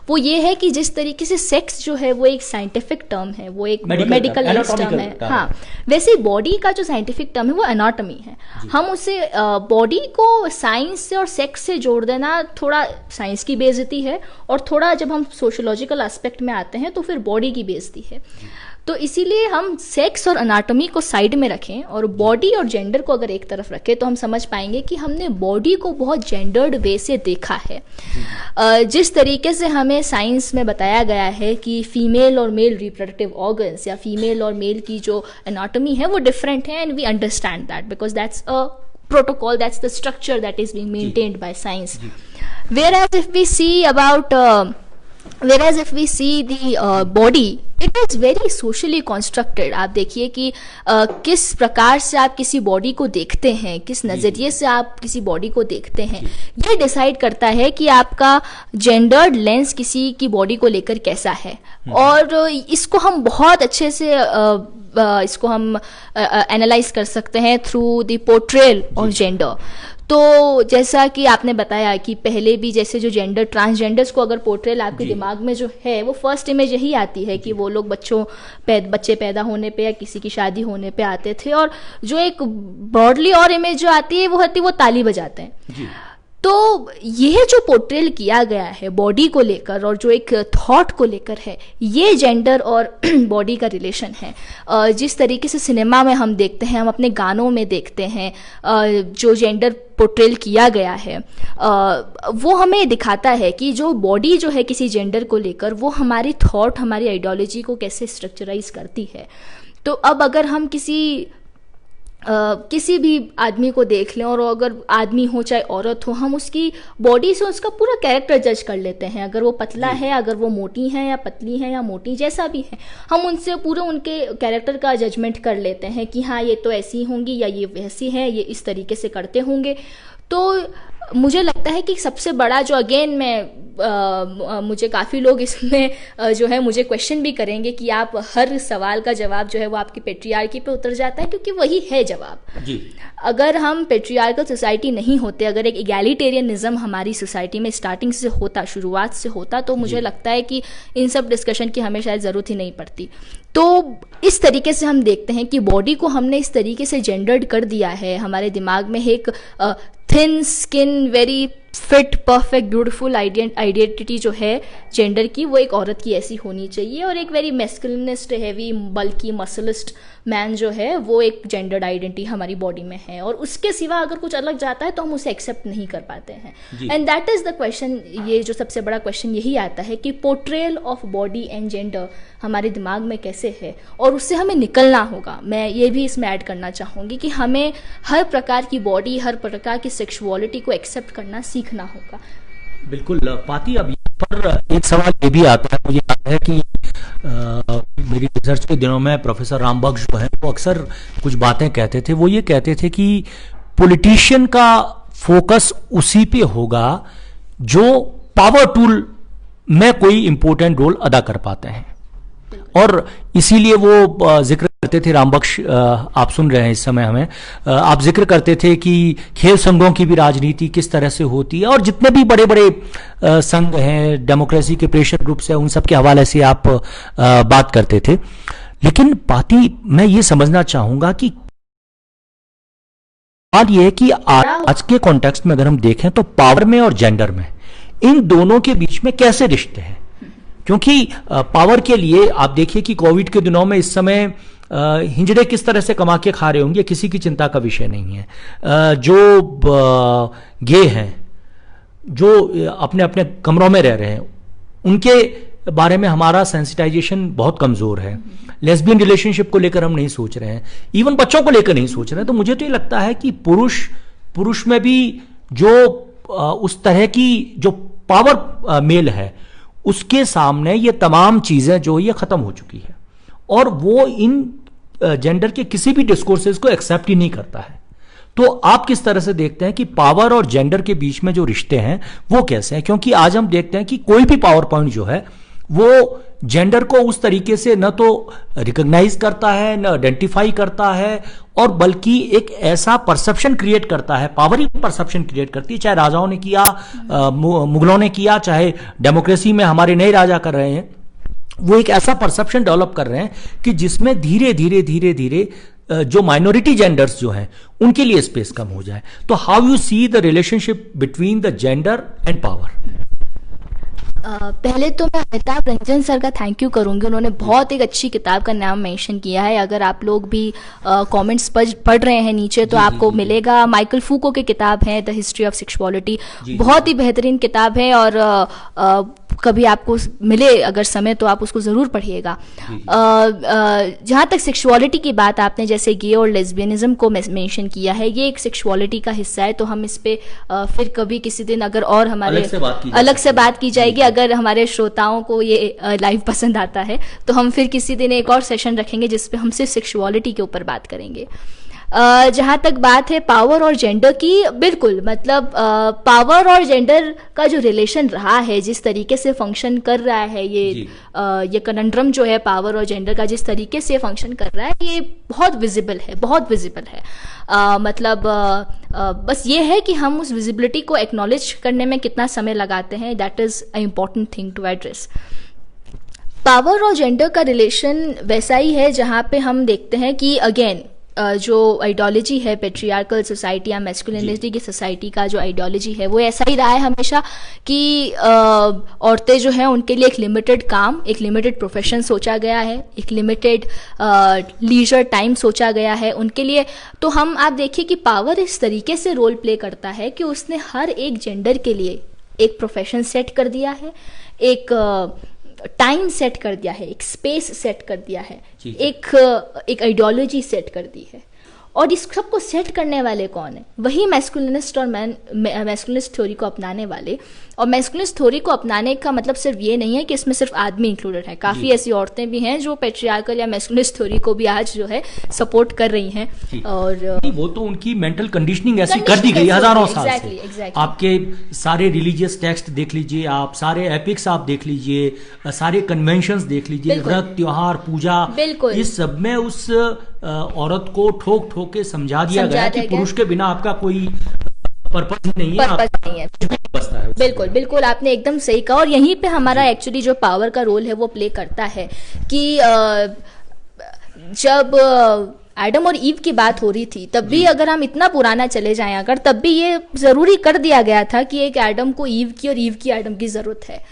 वो ये है कि जिस तरीके से सेक्स जो है वो एक साइंटिफिक टर्म है, वो एक मेडिकल टर्म है, हाँ, वैसे बॉडी का जो साइंटिफिक टर्म है वो एनाटॉमी है। हम उसे बॉडी को साइंस से और सेक्स से जोड़ देना थोड़ा साइंस की बेइज्जती है, और थोड़ा जब हम सोशियोलॉजिकल एस्पेक्ट में आते हैं तो फिर बॉडी की बेइज्जती है। तो इसीलिए हम सेक्स और अनाटॉमी को साइड में रखें और बॉडी और जेंडर को अगर एक तरफ रखें तो हम समझ पाएंगे कि हमने बॉडी को बहुत जेंडर्ड वे से देखा है। जिस तरीके से हमें साइंस में बताया गया है कि फीमेल और मेल रिप्रोडक्टिव ऑर्गन्स या फीमेल और मेल की जो एनाटॉमी है वो डिफरेंट है, and we understand that because that's a protocol, that's the structure that is being maintained by science. Whereas if we see the body, it is very socially constructed. आप देखिए कि किस प्रकार से आप किसी बॉडी को देखते हैं, किस नज़रिए से आप किसी बॉडी को देखते हैं, ये डिसाइड करता है कि आपका जेंडर्ड लेंस किसी की बॉडी को लेकर कैसा है। और इसको हम बहुत अच्छे से इसको हम एनालाइज कर सकते हैं through the portrayal of gender. तो जैसा कि आपने बताया कि पहले भी जैसे जो जेंडर ट्रांसजेंडर्स को अगर पोर्ट्रेयल आपके दिमाग में जो है वो फर्स्ट इमेज यही आती है कि वो लोग बच्चे पैदा होने पे या किसी की शादी होने पे आते थे, और जो एक ब्रॉडली और इमेज जो आती है वो ताली बजाते हैं। तो यह जो पोर्ट्रेल किया गया है बॉडी को लेकर और जो एक थॉट को लेकर है, ये जेंडर और बॉडी का रिलेशन है। जिस तरीके से सिनेमा में हम देखते हैं, हम अपने गानों में देखते हैं, जो जेंडर पोर्ट्रेल किया गया है वो हमें दिखाता है कि जो बॉडी जो है किसी जेंडर को लेकर वो हमारी थॉट, हमारी आइडियोलॉजी को कैसे स्ट्रक्चराइज करती है। तो अब अगर हम किसी भी आदमी को देख लें, और अगर आदमी हो चाहे औरत हो, हम उसकी बॉडी से उसका पूरा कैरेक्टर जज कर लेते हैं। अगर वो पतला है, अगर वो मोटी है या पतली है या मोटी, जैसा भी है, हम उनसे पूरे उनके कैरेक्टर का जजमेंट कर लेते हैं कि हाँ ये तो ऐसी होंगी या ये वैसी है, ये इस तरीके से करते होंगे। तो मुझे लगता है कि सबसे बड़ा जो अगेन मुझे काफ़ी लोग इसमें जो है मुझे क्वेश्चन भी करेंगे कि आप हर सवाल का जवाब जो है वो आपकी पेट्रियार्की पे उतर जाता है, क्योंकि वही है जवाब जी। अगर हम पेट्रियार्कल सोसाइटी नहीं होते, अगर एक इगैलिटेरियनिज्म हमारी सोसाइटी में स्टार्टिंग से होता, शुरुआत से होता, तो मुझे लगता है कि इन सब डिस्कशन की हमें शायद ज़रूरत ही नहीं पड़ती। तो इस तरीके से हम देखते हैं कि बॉडी को हमने इस तरीके से जेंडर्ड कर दिया है। हमारे दिमाग में एक thin skin, very fit, perfect, beautiful identity जो है जेंडर की, वो एक औरत की ऐसी होनी चाहिए, और एक वेरी मैस्कुलिनिस्ट, हैवी, बल्की, मसलिस्ट मैन जो है वो एक जेंडर्ड आइडेंटिटी हमारी बॉडी में है, और उसके सिवा अगर कुछ अलग जाता है तो हम उसे एक्सेप्ट नहीं कर पाते हैं। And that is the question. ये जो सबसे बड़ा क्वेश्चन यही आता है कि portrayal of body and gender हमारे दिमाग में कैसे है, और उससे हमें निकलना होगा। मैं ये भी इसमें ऐड करना चाहूँगी कि हमें हर प्रकार की बॉडी, हर प्रकार की सेक्सुअलिटी को एक्सेप्ट करना सीखना होगा। बिल्कुल पाती, अब पर एक सवाल ये भी आता है, मुझे याद है कि मेरी रिसर्च के दिनों में प्रोफेसर रामबख्श जो है वो अक्सर कुछ बातें कहते थे। वो ये कहते थे कि पॉलिटिशियन का फोकस उसी पे होगा जो पावर टूल में कोई इंपॉर्टेंट रोल अदा कर पाते हैं, और इसीलिए वो जिक्र करते थे, रामबख्श आप सुन रहे हैं इस समय हमें, आप जिक्र करते थे कि खेल संघों की भी राजनीति किस तरह से होती है, और जितने भी बड़े बड़े संघ हैं, डेमोक्रेसी के प्रेशर ग्रुप्स हैं, उन सब के हवाले से आप बात करते थे। लेकिन पाती, मैं ये समझना चाहूंगा कि बात यह है कि आज के कॉन्टेक्स्ट में अगर हम देखें तो पावर में और जेंडर में, इन दोनों के बीच में कैसे रिश्ते हैं? क्योंकि पावर के लिए आप देखिए कि कोविड के दिनों में इस समय हिंजड़े किस तरह से कमा के खा रहे होंगे किसी की चिंता का विषय नहीं है। जो गे हैं, जो अपने अपने कमरों में रह रहे हैं, उनके बारे में हमारा सेंसिटाइजेशन बहुत कमजोर है। लेस्बियन रिलेशनशिप को लेकर हम नहीं सोच रहे हैं, इवन बच्चों को लेकर नहीं सोच रहे हैं। तो मुझे तो ये लगता है कि पुरुष में भी जो उस तरह की जो पावर मेल है, उसके सामने ये तमाम चीजें जो ये खत्म हो चुकी है, और वो इन जेंडर के किसी भी डिस्कोर्सेस को एक्सेप्ट ही नहीं करता है। तो आप किस तरह से देखते हैं कि पावर और जेंडर के बीच में जो रिश्ते हैं वो कैसे हैं? क्योंकि आज हम देखते हैं कि कोई भी पावर पॉइंट जो है वो जेंडर को उस तरीके से न तो रिकॉग्नाइज करता है, न आइडेंटिफाई करता है, और बल्कि एक ऐसा परसेप्शन क्रिएट करता है, पावर ही परसेप्शन क्रिएट करती है। चाहे राजाओं ने किया, मुगलों ने किया, चाहे डेमोक्रेसी में हमारे नए राजा कर रहे हैं, वो एक ऐसा परसेप्शन डेवलप कर रहे हैं कि जिसमें धीरे धीरे जो माइनॉरिटी जेंडर्स जो हैं उनके लिए स्पेस कम हो जाए। तो how you see the relationship between the gender and power? पहले तो मैं अमिताभ रंजन सर का थैंक यू करूंगी, उन्होंने बहुत एक अच्छी किताब का नाम मेंशन किया है। अगर आप लोग भी कमेंट्स पढ़ रहे हैं नीचे तो आपको मिलेगा, माइकल फूको की किताब है द हिस्ट्री ऑफ सेक्सुअलिटी, बहुत ही बेहतरीन किताब है और कभी आपको मिले अगर समय तो आप उसको ज़रूर पढ़िएगा। जहाँ तक सेक्सुअलिटी की बात, आपने जैसे गे और लेस्बियनिज्म को मेंशन किया है, ये एक सेक्सुअलिटी का हिस्सा है, तो हम इस पे फिर कभी किसी दिन अगर और हमारे अलग से बात की जाएगी, अगर हमारे श्रोताओं को ये लाइव पसंद आता है तो हम फिर किसी दिन एक और सेशन रखेंगे जिसपे हम सिर्फ सेक्सुअलिटी के ऊपर बात करेंगे। जहाँ तक बात है पावर और जेंडर की, बिल्कुल मतलब पावर और जेंडर का जो रिलेशन रहा है, जिस तरीके से फंक्शन कर रहा है ये कनंड्रम जो है पावर और जेंडर का जिस तरीके से फंक्शन कर रहा है, ये बहुत विजिबल है, बहुत विजिबल है। बस ये है कि हम उस विजिबिलिटी को एक्नॉलेज करने में कितना समय लगाते हैं, that is a important thing to address. Power और जेंडर का रिलेशन वैसा ही है जहाँ पे हम देखते हैं कि अगेन जो आइडियोलॉजी है पेट्रियार्कल सोसाइटी या मैस्कुलिनिटी की सोसाइटी का जो आइडियोलॉजी है वो ऐसा ही रहा है हमेशा कि औरतें जो हैं उनके लिए एक लिमिटेड काम, एक लिमिटेड प्रोफेशन सोचा गया है, एक लिमिटेड लीजर टाइम सोचा गया है उनके लिए। तो आप देखिए कि पावर इस तरीके से रोल प्ले करता है कि उसने हर एक जेंडर के लिए एक प्रोफेशन सेट कर दिया है, एक टाइम सेट कर दिया है, एक स्पेस सेट कर दिया है, एक आइडियोलॉजी सेट कर दी है। और इस सबको सेट करने वाले कौन है? वही मैस्कुलिनिस्ट और मैस्कुलिनिस्ट थ्योरी को अपनाने वाले। और मैस्कुलिनिस्ट थ्योरी को अपनाने का मतलब सिर्फ ये नहीं है कि इसमें सिर्फ आदमी इंक्लूडेड है, काफ़ी ऐसी औरतें भी हैं जो पेट्रियार्कल या मैस्कुलिनिस्ट थ्योरी को भी आज जो है सपोर्ट कर रही हैं। और वो तो उनकी मेंटल कंडीशनिंग ऐसी कर दी गई हजारों साल से। आपके सारे रिलीजियस टेक्स्ट देख लीजिए, आप सारे एपिक्स आप देख लीजिए, सारे कन्वेंशंस देख लीजिए, व्रत त्योहार पूजा, इस सब में उस औरत को ठोक ठोक के समझा दिया गया कि पुरुष के बिना आपका कोई पर्पस नहीं है, बिल्कुल बिल्कुल आपने एकदम सही कहा। और यहीं पे हमारा एक्चुअली जो पावर का रोल है वो प्ले करता है कि जब एडम और ईव की बात हो रही थी तब भी अगर हम इतना पुराना चले जाएं अगर, तब भी ये जरूरी कर दिया गया था कि एक एडम को ईव की और ईव की एडम की जरूरत है।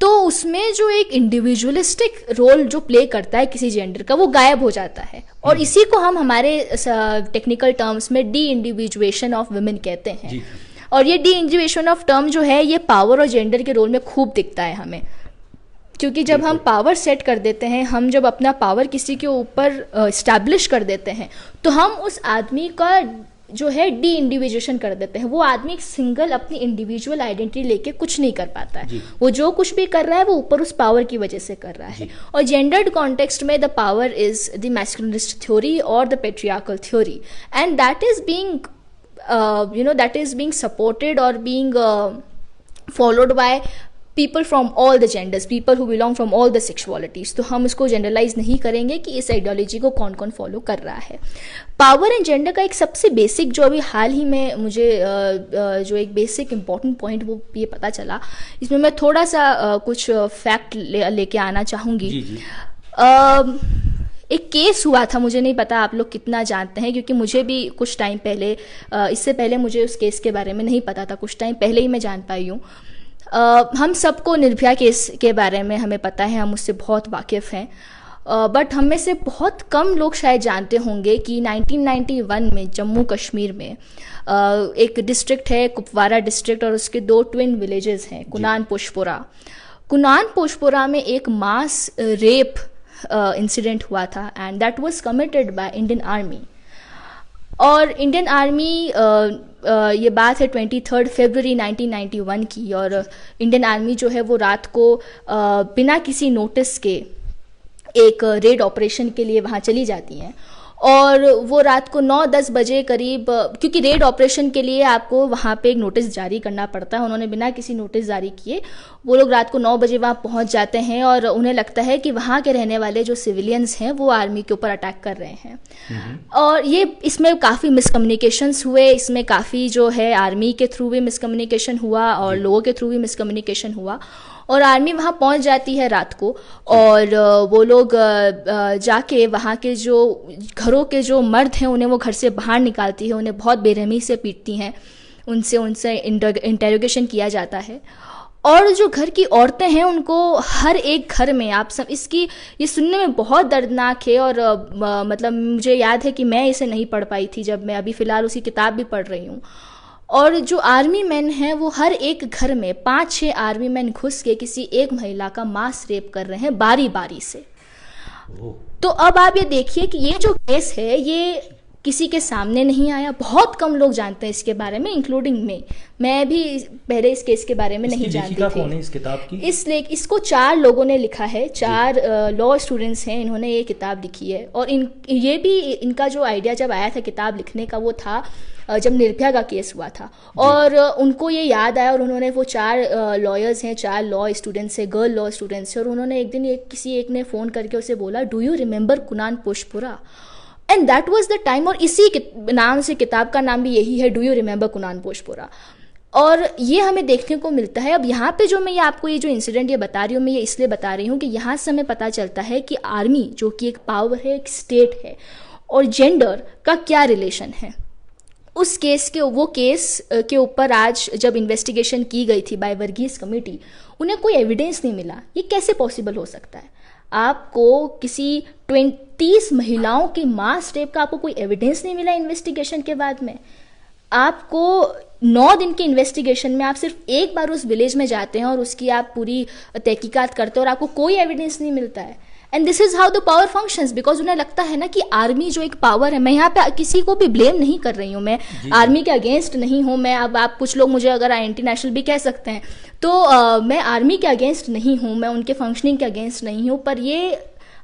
तो उसमें जो एक इंडिविजुअलिस्टिक रोल जो प्ले करता है किसी जेंडर का, वो गायब हो जाता है। और इसी को हम हमारे टेक्निकल टर्म्स में डी इंडिविजुएशन ऑफ वुमेन कहते हैं। और ये डी इंडिविजुएशन ऑफ टर्म जो है ये पावर और जेंडर के रोल में खूब दिखता है हमें, क्योंकि जब हम पावर सेट कर देते हैं, हम जब अपना पावर किसी के ऊपर एस्टैब्लिश कर देते हैं, तो हम उस आदमी का जो है डी इंडिविजुएशन कर देते हैं। वो आदमी एक सिंगल अपनी इंडिविजुअल आइडेंटिटी लेके कुछ नहीं कर पाता है, वो जो कुछ भी कर रहा है वो ऊपर उस पावर की वजह से कर रहा है। और जेंडर्ड कॉन्टेक्स्ट में the power is the masculinist theory और the patriarchal theory, and that is being supported और being followed by people from all the genders, people who belong from all the sexualities। तो हम इसको generalise नहीं करेंगे कि इस आइडियोलॉजी को कौन कौन फॉलो कर रहा है। पावर एंड जेंडर का एक सबसे बेसिक जो अभी हाल ही में मुझे जो एक बेसिक इंपॉर्टेंट पॉइंट वो ये पता चला, इसमें मैं थोड़ा सा कुछ फैक्ट लेके आना चाहूँगी। एक केस हुआ था, मुझे नहीं पता आप लोग कितना जानते हैं, क्योंकि मुझे भी कुछ टाइम पहले, इससे पहले मुझे उस केस के बारे में नहीं पता था, कुछ टाइम पहले ही मैं जान पाई हूँ। हम सबको निर्भया केस के बारे में हमें पता है, हम उससे बहुत वाकिफ़ हैं, बट हम में से बहुत कम लोग शायद जानते होंगे कि 1991 में जम्मू कश्मीर में एक डिस्ट्रिक्ट है कुपवारा डिस्ट्रिक्ट, और उसके 2 ट्विन विलेजेस हैं, कुनान पोशपुरा। कुनान पोशपुरा में एक मास रेप इंसिडेंट हुआ था, and that was committed by Indian army. और इंडियन आर्मी, ये बात है 23 फरवरी 1991 की, और इंडियन आर्मी जो है वो रात को बिना किसी नोटिस के एक रेड ऑपरेशन के लिए वहाँ चली जाती हैं। और वो रात को 9-10 बजे करीब, क्योंकि रेड ऑपरेशन के लिए आपको वहाँ पे एक नोटिस जारी करना पड़ता है, उन्होंने बिना किसी नोटिस जारी किए वो लोग रात को 9 बजे वहाँ पहुँच जाते हैं, और उन्हें लगता है कि वहाँ के रहने वाले जो सिविलियंस हैं वो आर्मी के ऊपर अटैक कर रहे हैं। और ये इसमें काफ़ी मिसकम्युनिकेशंस हुए, इसमें काफ़ी जो है आर्मी के थ्रू भी मिसकम्युनिकेशन हुआ और लोगों के थ्रू भी मिसकम्युनिकेशन हुआ। और आर्मी वहाँ पहुँच जाती है रात को, और वो लोग जाके वहाँ के जो घरों के जो मर्द हैं उन्हें वो घर से बाहर निकालती है, उन्हें बहुत बेरहमी से पीटती हैं, उनसे इंटेरोगेशन किया जाता है। और जो घर की औरतें हैं उनको हर एक घर में आप सब इसकी ये सुनने में बहुत दर्दनाक है। और मतलब मुझे याद है कि मैं इसे नहीं पढ़ पाई थी, जब मैं अभी फ़िलहाल उसी किताब भी पढ़ रही हूँ। और जो आर्मी मैन हैं वो हर एक घर में 5-6 आर्मी मैन घुस के किसी एक महिला का मास रेप कर रहे हैं बारी बारी से। तो अब आप ये देखिए कि ये जो केस है ये किसी के सामने नहीं आया, बहुत कम लोग जानते हैं इसके बारे में, इंक्लूडिंग मैं भी पहले इस केस के बारे में नहीं जानती थी। कौन है इस किताब की? इसको 4 लोगों ने लिखा है, 4 लॉ स्टूडेंट्स हैं, इन्होंने ये किताब लिखी है। और ये भी इनका जो आइडिया जब आया था किताब लिखने का वो था जब निर्भया का केस हुआ था, और उनको ये याद आया और उन्होंने वो 4 लॉयर्स हैं, 4 लॉ स्टूडेंट्स हैं, गर्ल लॉ स्टूडेंट्स हैं, और उन्होंने एक दिन किसी एक ने फ़ोन करके उसे बोला, do you remember Kunal Poshpura? And that was the time. और इसी नाम से किताब का नाम भी यही है, डू यू रिमेंबर कुणाल पोशपुरा। और ये हमें देखने को मिलता है। अब यहाँ पे जो मैं ये आपको ये जो इंसिडेंट ये बता रही हूँ, मैं ये इसलिए बता रही हूँ कि यहाँ से हमें पता चलता है कि आर्मी जो कि एक पावर है, एक स्टेट है, और जेंडर का क्या रिलेशन है। उस केस के ऊपर आज जब इन्वेस्टिगेशन की गई थी बाय वर्गीस कमेटी, उन्हें कोई एविडेंस नहीं मिला। ये कैसे पॉसिबल हो सकता है? आपको किसी 20 महिलाओं के मास रेप का आपको कोई एविडेंस नहीं मिला इन्वेस्टिगेशन के बाद में? आपको 9 दिन के इन्वेस्टिगेशन में आप सिर्फ एक बार उस विलेज में जाते हैं और उसकी आप पूरी तहकीकात करते हैं और आपको कोई एविडेंस नहीं मिलता है। And this is how the power functions, because उन्हें लगता है ना कि आर्मी जो एक पावर है, मैं यहाँ पे किसी को भी ब्लेम नहीं कर रही हूँ, मैं आर्मी के अगेंस्ट नहीं हूँ। मैं अब आप कुछ लोग मुझे अगर एंटी नेशनल भी कह सकते हैं, तो मैं आर्मी के अगेंस्ट नहीं हूँ, मैं उनके फंक्शनिंग के अगेंस्ट नहीं हूँ। पर ये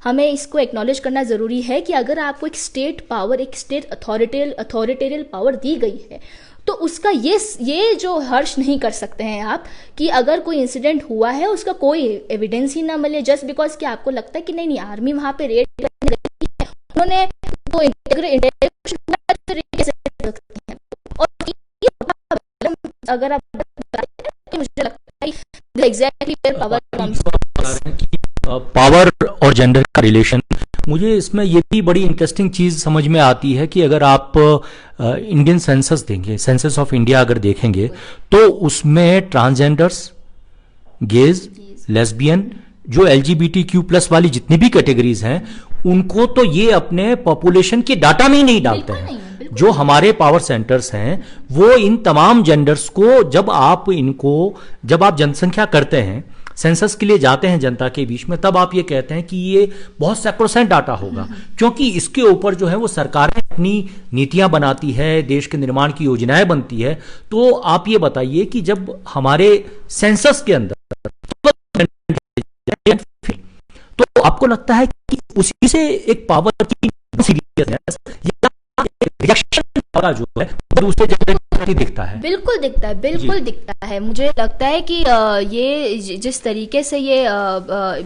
हमें इसको एक्नॉलेज करना ज़रूरी है कि अगर आपको एक स्टेट पावर, एक स्टेट अथॉरिटेरियल पावर दी गई है, तो उसका ये जो हर्ष नहीं कर सकते हैं आप कि अगर कोई इंसिडेंट हुआ है उसका कोई एविडेंस ही ना मिले, जस्ट बिकॉज कि आपको लगता है कि नहीं आर्मी वहाँ पे रेड करने गई है, उन्होंने तो अगर आप मुझे लगता है एग्जैक्टली पावर और जेंडर का रिलेशन। मुझे इसमें ये भी बड़ी इंटरेस्टिंग चीज़ समझ में आती है कि अगर आप इंडियन सेंसस देंगे, सेंसस ऑफ इंडिया अगर देखेंगे, तो उसमें ट्रांसजेंडर्स, गेज, लेस्बियन, जो LGBTQ+ वाली जितनी भी कैटेगरीज हैं, उनको तो ये अपने पॉपुलेशन के डाटा में ही नहीं डालते हैं। जो हमारे पावर सेंटर्स हैं वो इन तमाम जेंडर्स को जब आप जनसंख्या करते हैं, सेंसस के लिए जाते हैं जनता के बीच में, तब आप ये कहते हैं कि ये बहुत सैक्रोसेंट डाटा होगा, क्योंकि इसके ऊपर जो है वो सरकारें अपनी नीतियां बनाती है, देश के निर्माण की योजनाएं बनती है। तो आप ये बताइए कि जब हमारे सेंसस के अंदर तो आपको लगता है कि उसी से एक पावर की सीरियसनेस या रिएक्शन जो है दूसरे जगह दिखता है? बिल्कुल दिखता है। मुझे लगता है कि ये जिस तरीके से ये